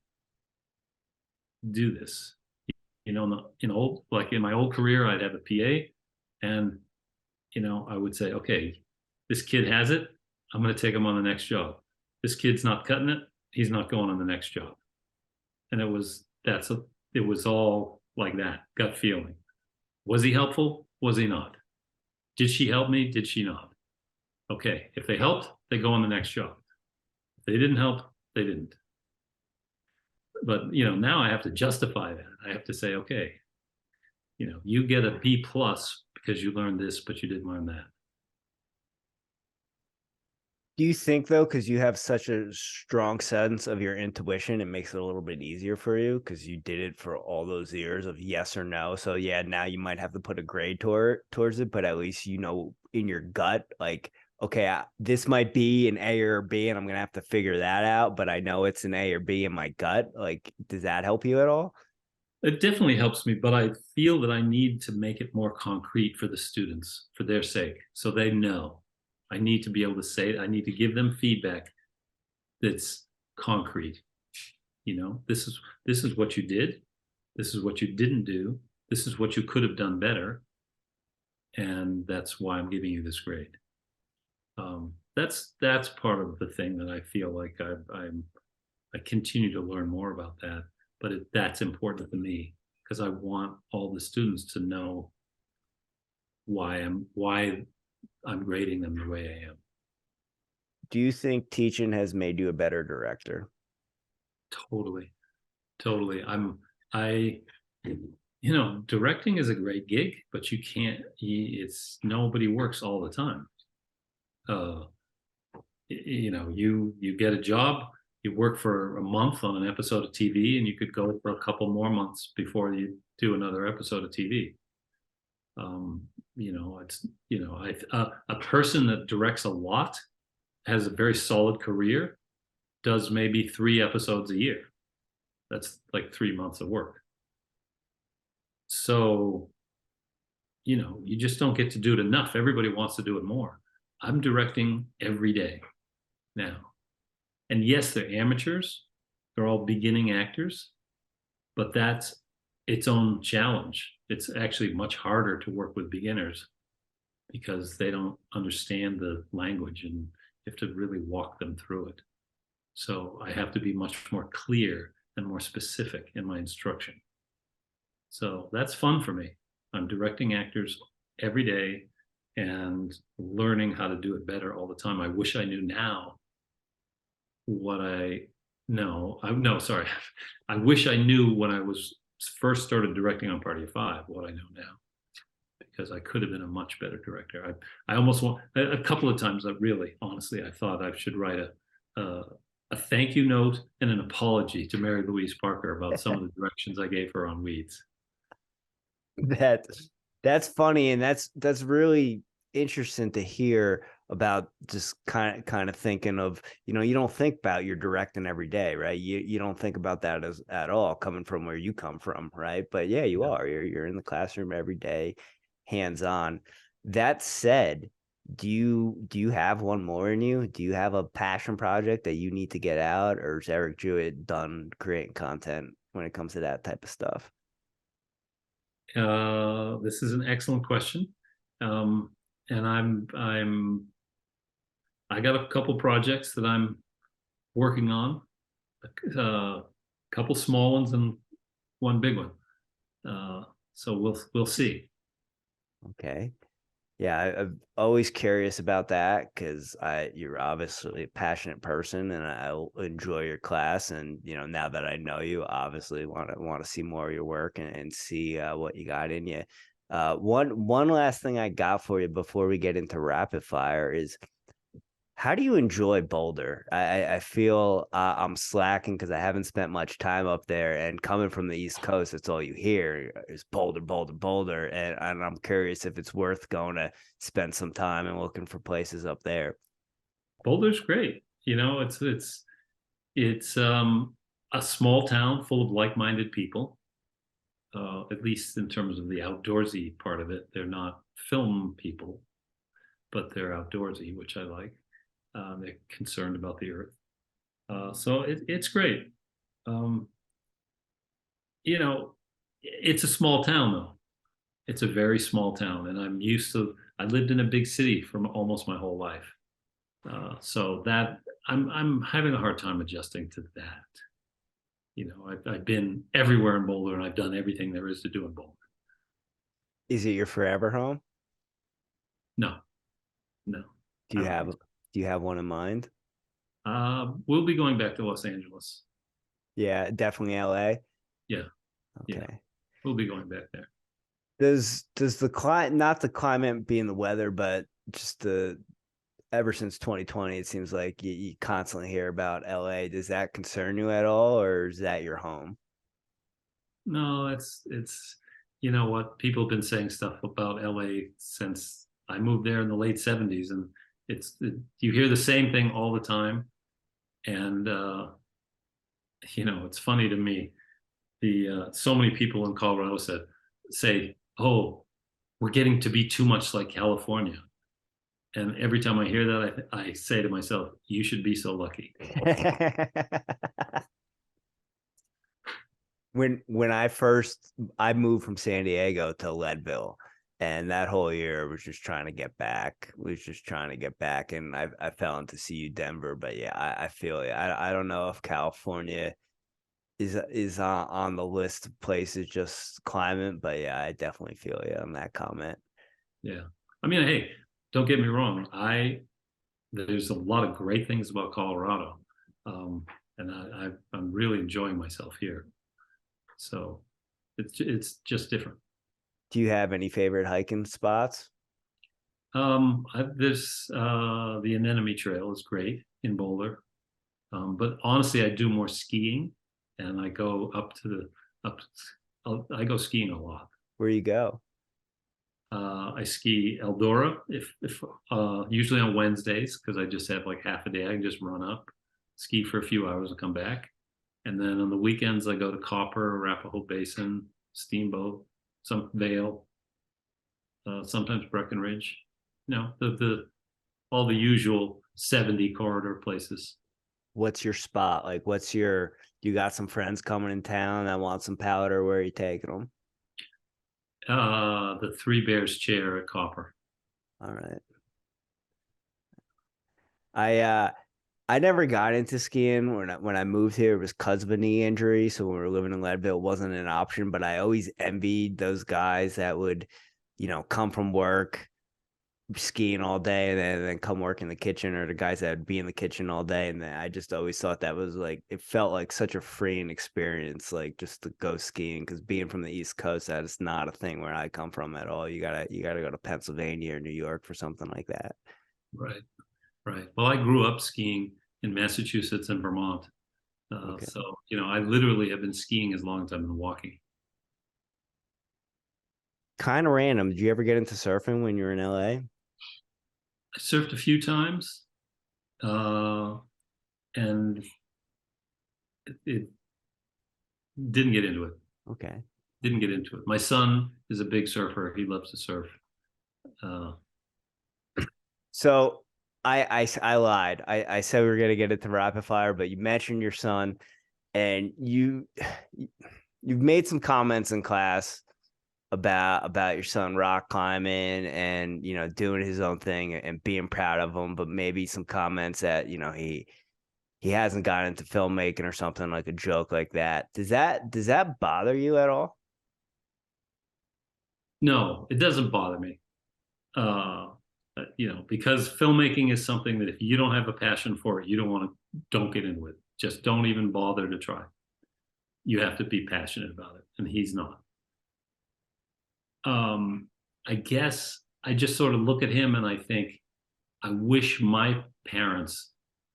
do this? In my old career, I'd have a PA, and I would say, okay, this kid has it, I'm going to take him on the next job. This kid's not cutting it, he's not going on the next job. And it was all like that, gut feeling. Was he helpful? Was he not? Did she help me? Did she not? Okay, if they helped, they go on the next job. If they didn't help, they didn't. But now I have to justify that. I have to say, okay, you get a B+ because you learned this, but you didn't learn that. Do you think, though, because you have such a strong sense of your intuition, it makes it a little bit easier for you because you did it for all those years of yes or no? So yeah, now you might have to put a grade towards it, but at least in your gut, like, okay, this might be an A or B, and I'm gonna have to figure that out. But I know it's an A or B in my gut. Like, does that help you at all? It definitely helps me, but I feel that I need to make it more concrete for the students, for their sake, so they know. I need to be able to say it. I need to give them feedback that's concrete. This is what you did. This is what you didn't do. This is what you could have done better. And that's why I'm giving you this grade. That's part of the thing that I feel like I continue to learn more about that. But that's important to me because I want all the students to know why I'm grading them the way I am. Do you think teaching has made you a better director? Totally. Directing is a great gig, but nobody works all the time. You get a job, you work for a month on an episode of TV, and you could go for a couple more months before you do another episode of TV. A person that directs a lot, has a very solid career, does maybe 3 episodes a year. That's like 3 months of work. So, you just don't get to do it enough. Everybody wants to do it more. I'm directing every day now. And yes, they're amateurs. They're all beginning actors, but that's its own challenge. It's actually much harder to work with beginners because they don't understand the language and you have to really walk them through it. So I have to be much more clear and more specific in my instruction. So that's fun for me. I'm directing actors every day and learning how to do it better all the time. I wish I knew now what I know. No, sorry. I wish I knew when I was first started directing on Party of Five what I know now, because I could have been a much better director. I almost want a couple of times. I really, honestly, I thought I should write a thank you note and an apology to Mary Louise Parker about some of the directions I gave her on Weeds. That that's funny, and that's really interesting to hear about. Just kind of thinking of, you don't think about you're directing every day, right? You don't think about that as at all, coming from where you come from, right? But yeah, you are. You're in the classroom every day, hands on. That said, do you have one more in you? Do you have a passion project that you need to get out, or is Eric Jewett done creating content when it comes to that type of stuff? This is an excellent question, and I got a couple projects that I'm working on, a couple small ones and one big one. So we'll see. Okay. Yeah, I'm always curious about that because you're obviously a passionate person, and I enjoy your class. And now that I know you, obviously want to see more of your work and see what you got in you. One last thing I got for you before we get into rapid fire is, how do you enjoy Boulder? I feel I'm slacking because I haven't spent much time up there, and coming from the East Coast, that's all you hear is Boulder, Boulder, Boulder, and I'm curious if it's worth going to spend some time and looking for places up there. Boulder's great. It's a small town full of like-minded people. At least in terms of the outdoorsy part of it, they're not film people, but they're outdoorsy, which I like. They're concerned about the earth. So it's great. Um, it's a small town, though. It's a very small town, and I lived in a big city for almost my whole life. So that I'm having a hard time adjusting to that. I've been everywhere in Boulder, and I've done everything there is to do in Boulder. Is it your forever home? No, no. Do you have one in mind? We'll be going back to Los Angeles. Yeah, definitely LA. Yeah. Okay. Yeah. We'll be going back there. Does the climate, not the climate being the weather, but just ever since 2020, it seems like you constantly hear about LA. Does that concern you at all, or is that your home? No, it's you know what, people have been saying stuff about LA since I moved there in the late 70s, and you hear the same thing all the time. And it's funny to me, the so many people in Colorado say, oh, we're getting to be too much like California. And every time I hear that, I say to myself, you should be so lucky. When I moved from San Diego to Leadville, and that whole year was just trying to get back. And I fell into CU Denver, but yeah, I feel it. I don't know if California is on the list of places, just climate, but yeah, I definitely feel you on that comment. Yeah. I mean, hey, don't get me wrong. There's a lot of great things about Colorado. And I'm really enjoying myself here. So it's just different. Do you have any favorite hiking spots? There's the Anemone Trail is great in Boulder. But honestly, I do more skiing, and I go I go skiing a lot. Where you go? I ski Eldora if usually on Wednesdays, because I just have like half a day. I can just run up, ski for a few hours, and come back. And then on the weekends, I go to Copper, Arapahoe Basin, Steamboat, some Vale, sometimes Breckenridge. The all the usual 70 corridor places. What's your spot? Like, you got some friends coming in town that want some powder? Where are you taking them? The Three Bears chair at Copper. All right. I never got into skiing when I moved here. It was because of a knee injury. So when we were living in Leadville, it wasn't an option. But I always envied those guys that would, come from work skiing all day and then come work in the kitchen, or the guys that would be in the kitchen all day. And then I just always thought that was like, it felt like such a freeing experience, like just to go skiing. Because being from the East Coast, that is not a thing where I come from at all. You gotta go to Pennsylvania or New York for something like that. Right, right. Well, I grew up skiing in Massachusetts and Vermont. Okay. So, I literally have been skiing as long as I've been walking. Kind of random. Did you ever get into surfing when you were in LA? I surfed a few times, and it didn't get into it. Okay. Didn't get into it. My son is a big surfer. He loves to surf. So I lied. I said we were gonna get into rapid fire, but you mentioned your son, and you've made some comments in class about your son rock climbing and doing his own thing and being proud of him, but maybe some comments that he hasn't gotten into filmmaking or something, like a joke like that. Does that bother you at all? No, it doesn't bother me. Because filmmaking is something that if you don't have a passion for it, don't get into it. Just don't even bother to try. You have to be passionate about it, and he's not. I guess I just sort of look at him and I think, I wish my parents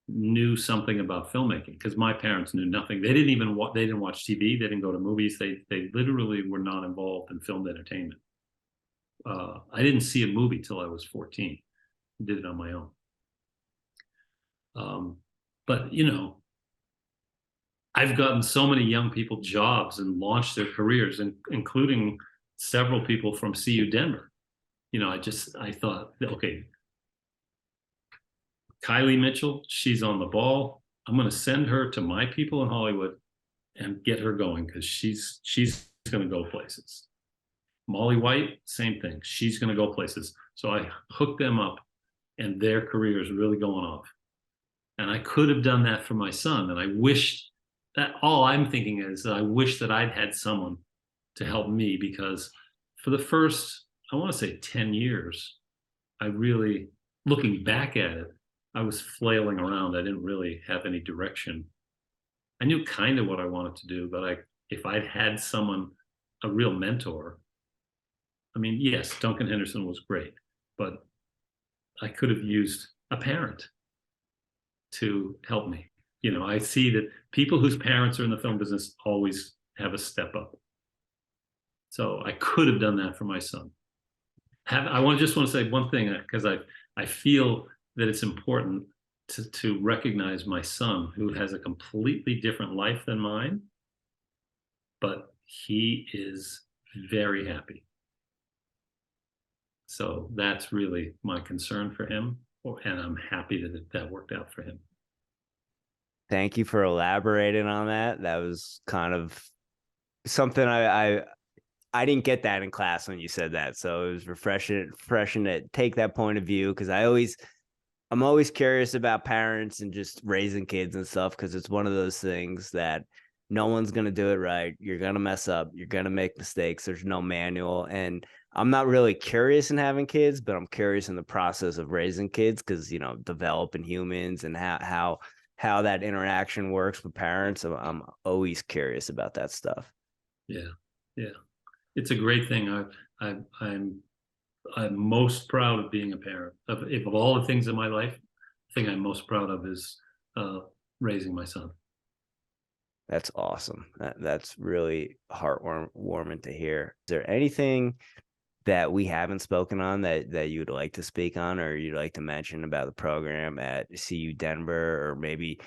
knew something about filmmaking, because my parents knew nothing. They didn't watch TV. They didn't go to movies. They literally were not involved in filmed entertainment. I didn't see a movie till I was 14. I did it on my own. But I've gotten so many young people jobs and launched their careers, including several people from CU Denver. I thought, okay, Kylie Mitchell, she's on the ball. I'm going to send her to my people in Hollywood and get her going, because she's going to go places. Molly White, same thing. She's going to go places. So I hooked them up, and their career is really going off. And I could have done that for my son. And I wished that, all I'm thinking is that I wish that I'd had someone to help me, because for the first, I want to say 10 years, I really, looking back at it, I was flailing around. I didn't really have any direction. I knew kind of what I wanted to do, but if I'd had someone, a real mentor, I mean, yes, Duncan Henderson was great, but I could have used a parent to help me. I see that people whose parents are in the film business always have a step up. So I could have done that for my son. Just want to say one thing, because I feel that it's important to recognize my son, who has a completely different life than mine, but he is very happy. So that's really my concern for him, and I'm happy that worked out for him. Thank you for elaborating on that. That was kind of something I didn't get that in class when you said that. So it was refreshing to take that point of view, because I'm always curious about parents and just raising kids and stuff, because it's one of those things that no one's going to do it right. You're going to mess up. You're going to make mistakes. There's no manual. And I'm not really curious in having kids, but I'm curious in the process of raising kids, because, developing humans and how that interaction works with parents. I'm always curious about that stuff. Yeah. Yeah. It's a great thing. I'm most proud of being a parent. Of all the things in my life, the thing I'm most proud of is raising my son. That's awesome. That's really heartwarming to hear. Is there anything that we haven't spoken on that you'd like to speak on, or you'd like to mention about the program at CU Denver, or maybe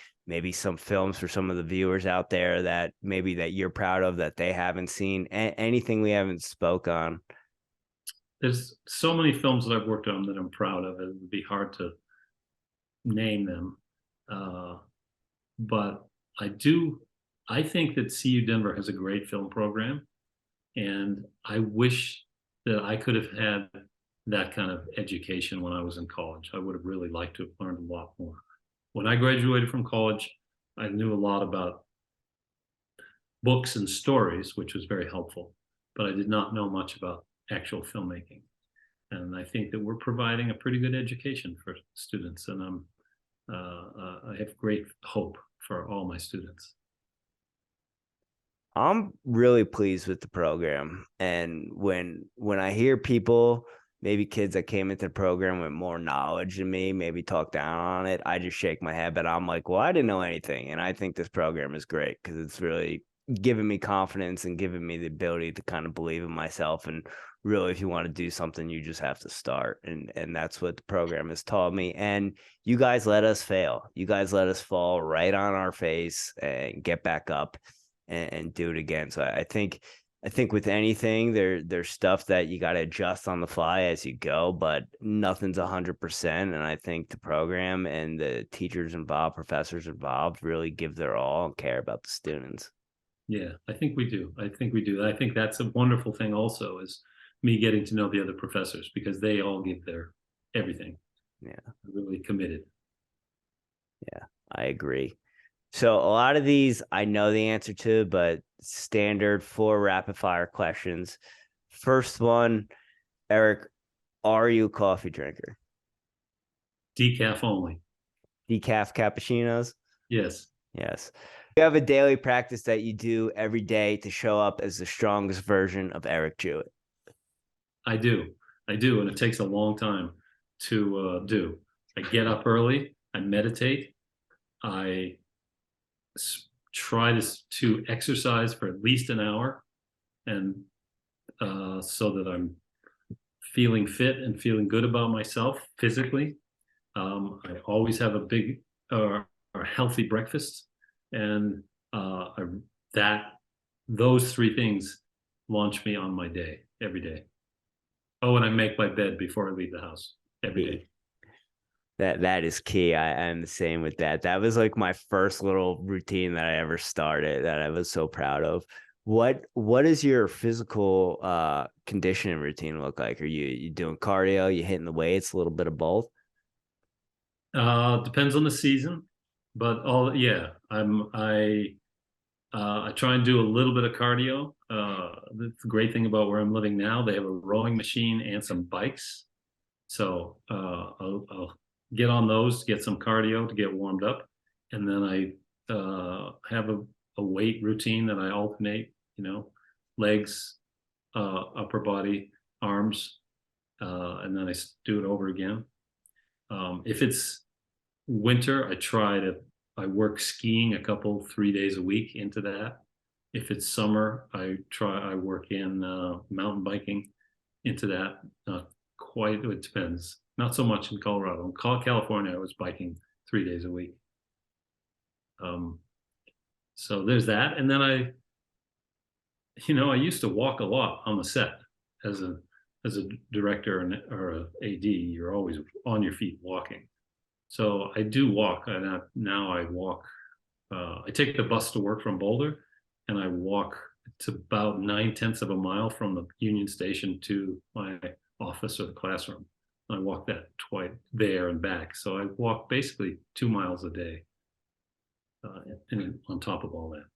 some films for some of the viewers out there that you're proud of that they haven't seen? Anything we haven't spoke on? There's so many films that I've worked on that I'm proud of. It would be hard to name them. But I think that CU Denver has a great film program, and I wish that I could have had that kind of education when I was in college. I would have really liked to have learned a lot more. when I graduated from college, I knew a lot about books and stories, which was very helpful, but I did not know much about actual filmmaking. And I think that we're providing a pretty good education for students, and I have great hope for all my students. I'm really pleased with the program. And when I hear people, maybe kids that came into the program with more knowledge than me, maybe talk down on it, I just shake my head. But I'm like, well, I didn't know anything. And I think this program is great because it's really giving me confidence and giving me the ability to kind of believe in myself. And really, if you want to do something, you just have to start. And that's what the program has taught me. And you guys let us fail. You guys let us fall right on our face and get back up and do it again. So I think with anything, there's stuff that you got to adjust on the fly as you go, but nothing's 100%. And I think the program and the teachers involved, professors involved, really give their all and care about the students. Yeah, I think we do. I think that's a wonderful thing also, is me getting to know the other professors, because they all give their everything. Yeah. Really committed. Yeah, I agree. So a lot of these I know the answer to, but standard 4 rapid fire questions. First one, Eric, are you a coffee drinker? Decaf only. Decaf cappuccinos? Yes. Yes. You have a daily practice that you do every day to show up as the strongest version of Eric Jewett. I do, and it takes a long time to do. I get up early, I meditate, I try to exercise for at least an hour, and so that I'm feeling fit and feeling good about myself physically. I always have a big or healthy breakfast, and those 3 things launch me on my day every day. Oh, and I make my bed before I leave the house every day. That is key. I'm the same with that. That was like my first little routine that I ever started that I was so proud of. What is your physical conditioning routine look like? Are you doing cardio? You hitting the weights? A little bit of both? Depends on the season, but I try and do a little bit of cardio. The great thing about where I'm living now, they have a rowing machine and some bikes. So I'll get on those, get some cardio to get warmed up. And then I have a weight routine that I alternate, legs, upper body, arms, and then I do it over again. If it's winter, I work skiing 3 days a week into that. If it's summer, I work in mountain biking into that. Not quite, it depends. Not so much in Colorado. In California, I was biking 3 days a week. So there's that. And then I used to walk a lot on the set as a director or a AD. You're always on your feet walking. So I do walk, and now I walk. I take the bus to work from Boulder, and I walk. It's about 9/10 of a mile from the Union Station to my office or the classroom. I walk that twice there and back. So I walk basically 2 miles a day, and on top of all that.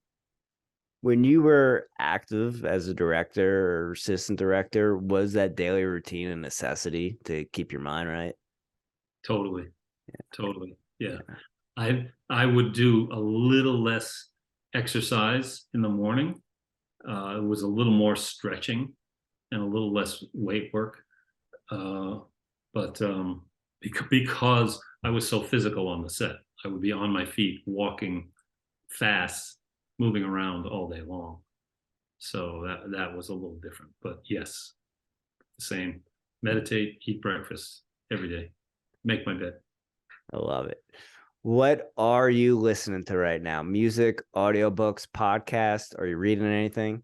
When you were active as a director or assistant director, was that daily routine a necessity to keep your mind right? Totally. Yeah. I would do a little less exercise in the morning. It was a little more stretching and a little less weight work. But because I was so physical on the set, I would be on my feet, walking fast, moving around all day long. So that was a little different. But yes, the same. Meditate, eat breakfast every day, make my bed. I love it. What are you listening to right now? Music, audiobooks, podcasts? Are you reading anything?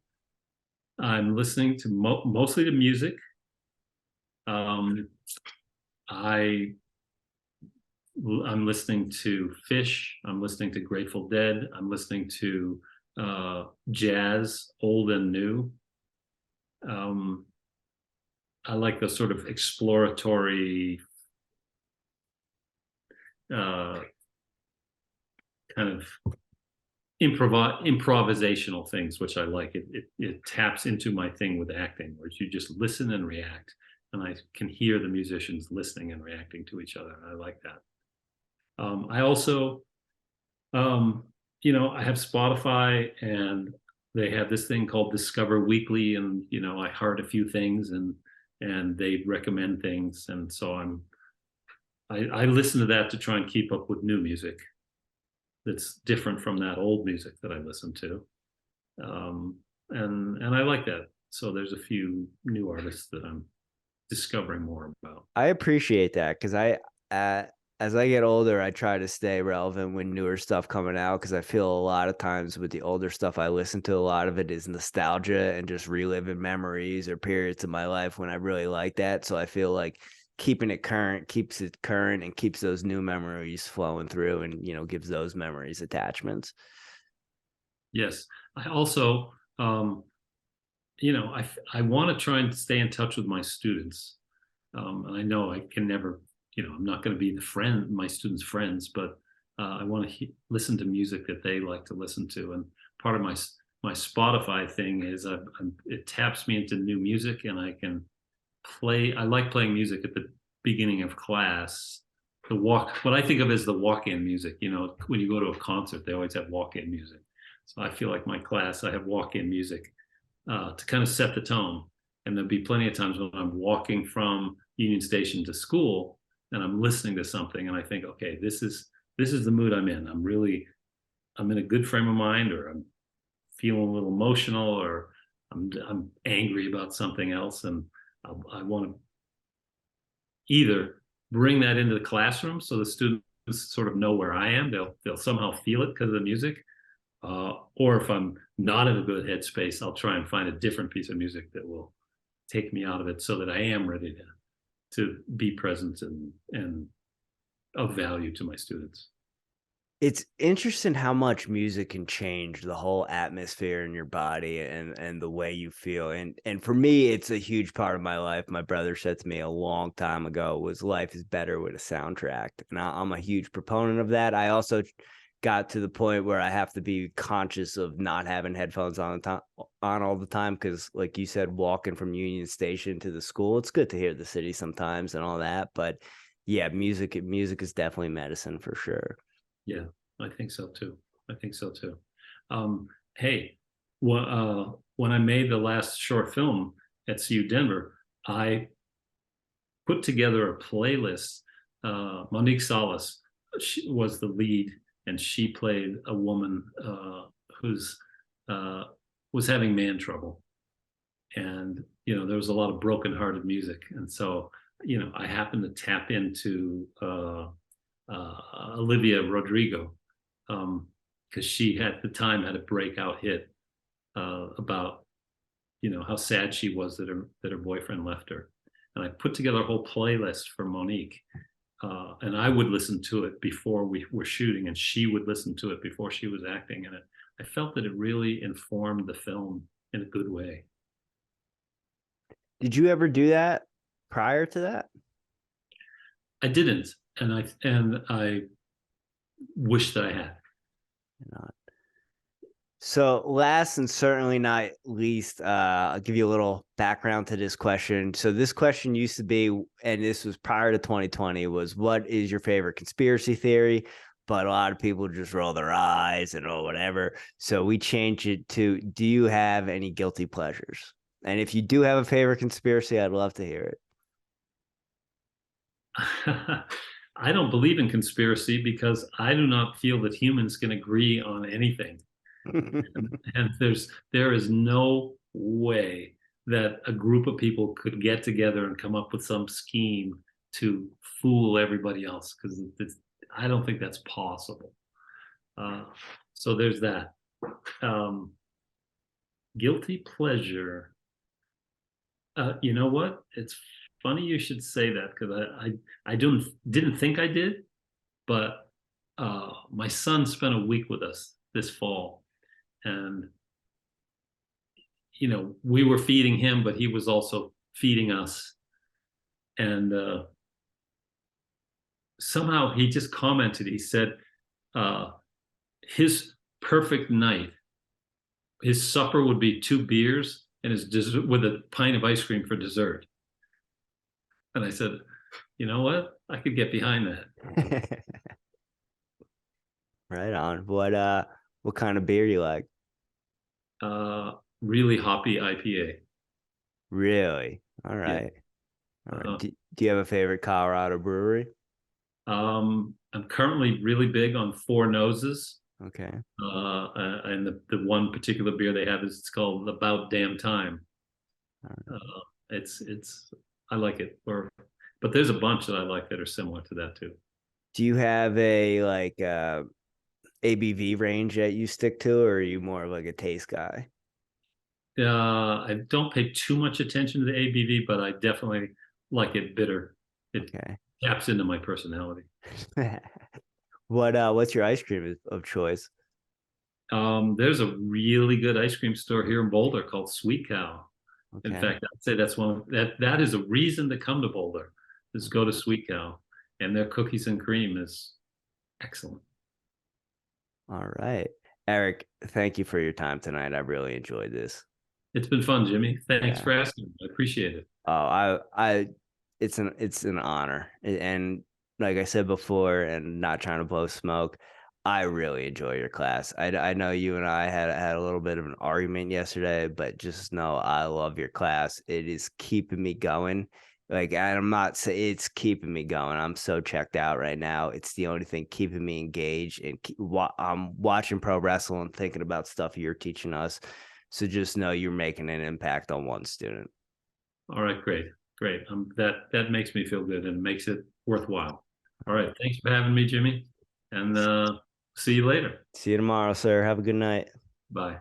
I'm listening to mostly to music. I'm listening to Fish. I'm listening to Grateful Dead. I'm listening to jazz, old and new. I like the sort of exploratory kind of improvisational things, which I like. It taps into my thing with acting, where you just listen and react, and I can hear the musicians listening and reacting to each other. I like that. I also, I have Spotify, and they have this thing called Discover Weekly, and I heard a few things, and they recommend things, and so I listen to that to try and keep up with new music that's different from that old music that I listen to, and I like that. So there's a few new artists that I'm discovering more about. I appreciate that, because as I get older, I try to stay relevant with newer stuff coming out, because I feel a lot of times with the older stuff I listen to, a lot of it is nostalgia and just reliving memories or periods of my life when I really like that. So I feel like keeping it current keeps it current and keeps those new memories flowing through, and gives those memories attachments. Yes. I also, I want to try and stay in touch with my students. And I know I can never, I'm not going to be my students' friends, but I want to listen to music that they like to listen to. And part of my Spotify thing is it taps me into new music, and I can play. I like playing music at the beginning of class. What I think of as the walk-in music. When you go to a concert, they always have walk-in music. So I feel like my class, I have walk-in music to kind of set the tone. And there'll be plenty of times when I'm walking from Union Station to school, and I'm listening to something, and I think, okay, this is the mood I'm in. I'm in a good frame of mind, or I'm feeling a little emotional, or I'm angry about something else, and I want to either bring that into the classroom so the students sort of know where I am. They'll somehow feel it because of the music. Or if I'm not in a good headspace, I'll try and find a different piece of music that will take me out of it, so that I am ready to be present and of value to my students. It's interesting how much music can change the whole atmosphere in your body and the way you feel. And for me, it's a huge part of my life. My brother said to me a long time ago, was life is better with a soundtrack. And I'm a huge proponent of that. I also got to the point where I have to be conscious of not having headphones on all the time, because like you said, walking from Union Station to the school, it's good to hear the city sometimes and all that, but yeah, music is definitely medicine for sure. Yeah, I think so too. Hey, when I made the last short film at CU Denver, I put together a playlist. Monique Salas was the lead, and she played a woman who's was having man trouble, and there was a lot of broken-hearted music, and so I happened to tap into Olivia Rodrigo, because she at the time had a breakout hit about how sad she was that her boyfriend left her, and I put together a whole playlist for Monique. And I would listen to it before we were shooting, and she would listen to it before she was acting. And I felt that it really informed the film in a good way. Did you ever do that prior to that? I didn't, and I wish that I had. Not. So last and certainly not least, I'll give you a little background to this question. So this question used to be, and this was prior to 2020, was what is your favorite conspiracy theory? But a lot of people just roll their eyes and whatever. So we changed it to, do you have any guilty pleasures? And if you do have a favorite conspiracy, I'd love to hear it. I don't believe in conspiracy because I do not feel that humans can agree on anything. And there is no way that a group of people could get together and come up with some scheme to fool everybody else, because I don't think that's possible. So there's that. Guilty pleasure. You know what? It's funny you should say that, because I didn't think I did, but my son spent a week with us this fall. And, we were feeding him, but he was also feeding us. And somehow he just commented, he said, his perfect night, his supper would be 2 beers and his dessert with a pint of ice cream for dessert. And I said, you know what? I could get behind that. Right on. What kind of beer you like? Really hoppy IPA. Really? All Yeah. right. All right. Do you have a favorite Colorado brewery? I'm currently really big on Four Noses. Okay. And the one particular beer they have is, it's called About Damn Time. It's I like it. But there's a bunch that I like that are similar to that too. Do you have a ABV range that you stick to, or are you more of like a taste guy? I don't pay too much attention to the ABV, but I definitely like it bitter. It Okay. taps into my personality. What's your ice cream of choice? There's a really good ice cream store here in Boulder called Sweet Cow. Okay. In fact, I'd say that's that is a reason to come to Boulder, is go to Sweet Cow, and their cookies and cream is excellent. All right. Eric, thank you for your time tonight. I really enjoyed this. It's been fun, Jimmy. Thanks Yeah. for asking. I appreciate it. Oh, it's an honor. And like I said before, and not trying to blow smoke, I really enjoy your class. I know you and I had a little bit of an argument yesterday, but just know I love your class. It is keeping me going. Like, I'm not saying it's keeping me going. I'm so checked out right now. It's the only thing keeping me engaged, and I'm watching pro wrestling and thinking about stuff you're teaching us. So just know you're making an impact on one student. All right, great. That makes me feel good and makes it worthwhile. All right, thanks for having me, Jimmy, and see you later. See you tomorrow, sir. Have a good night. Bye.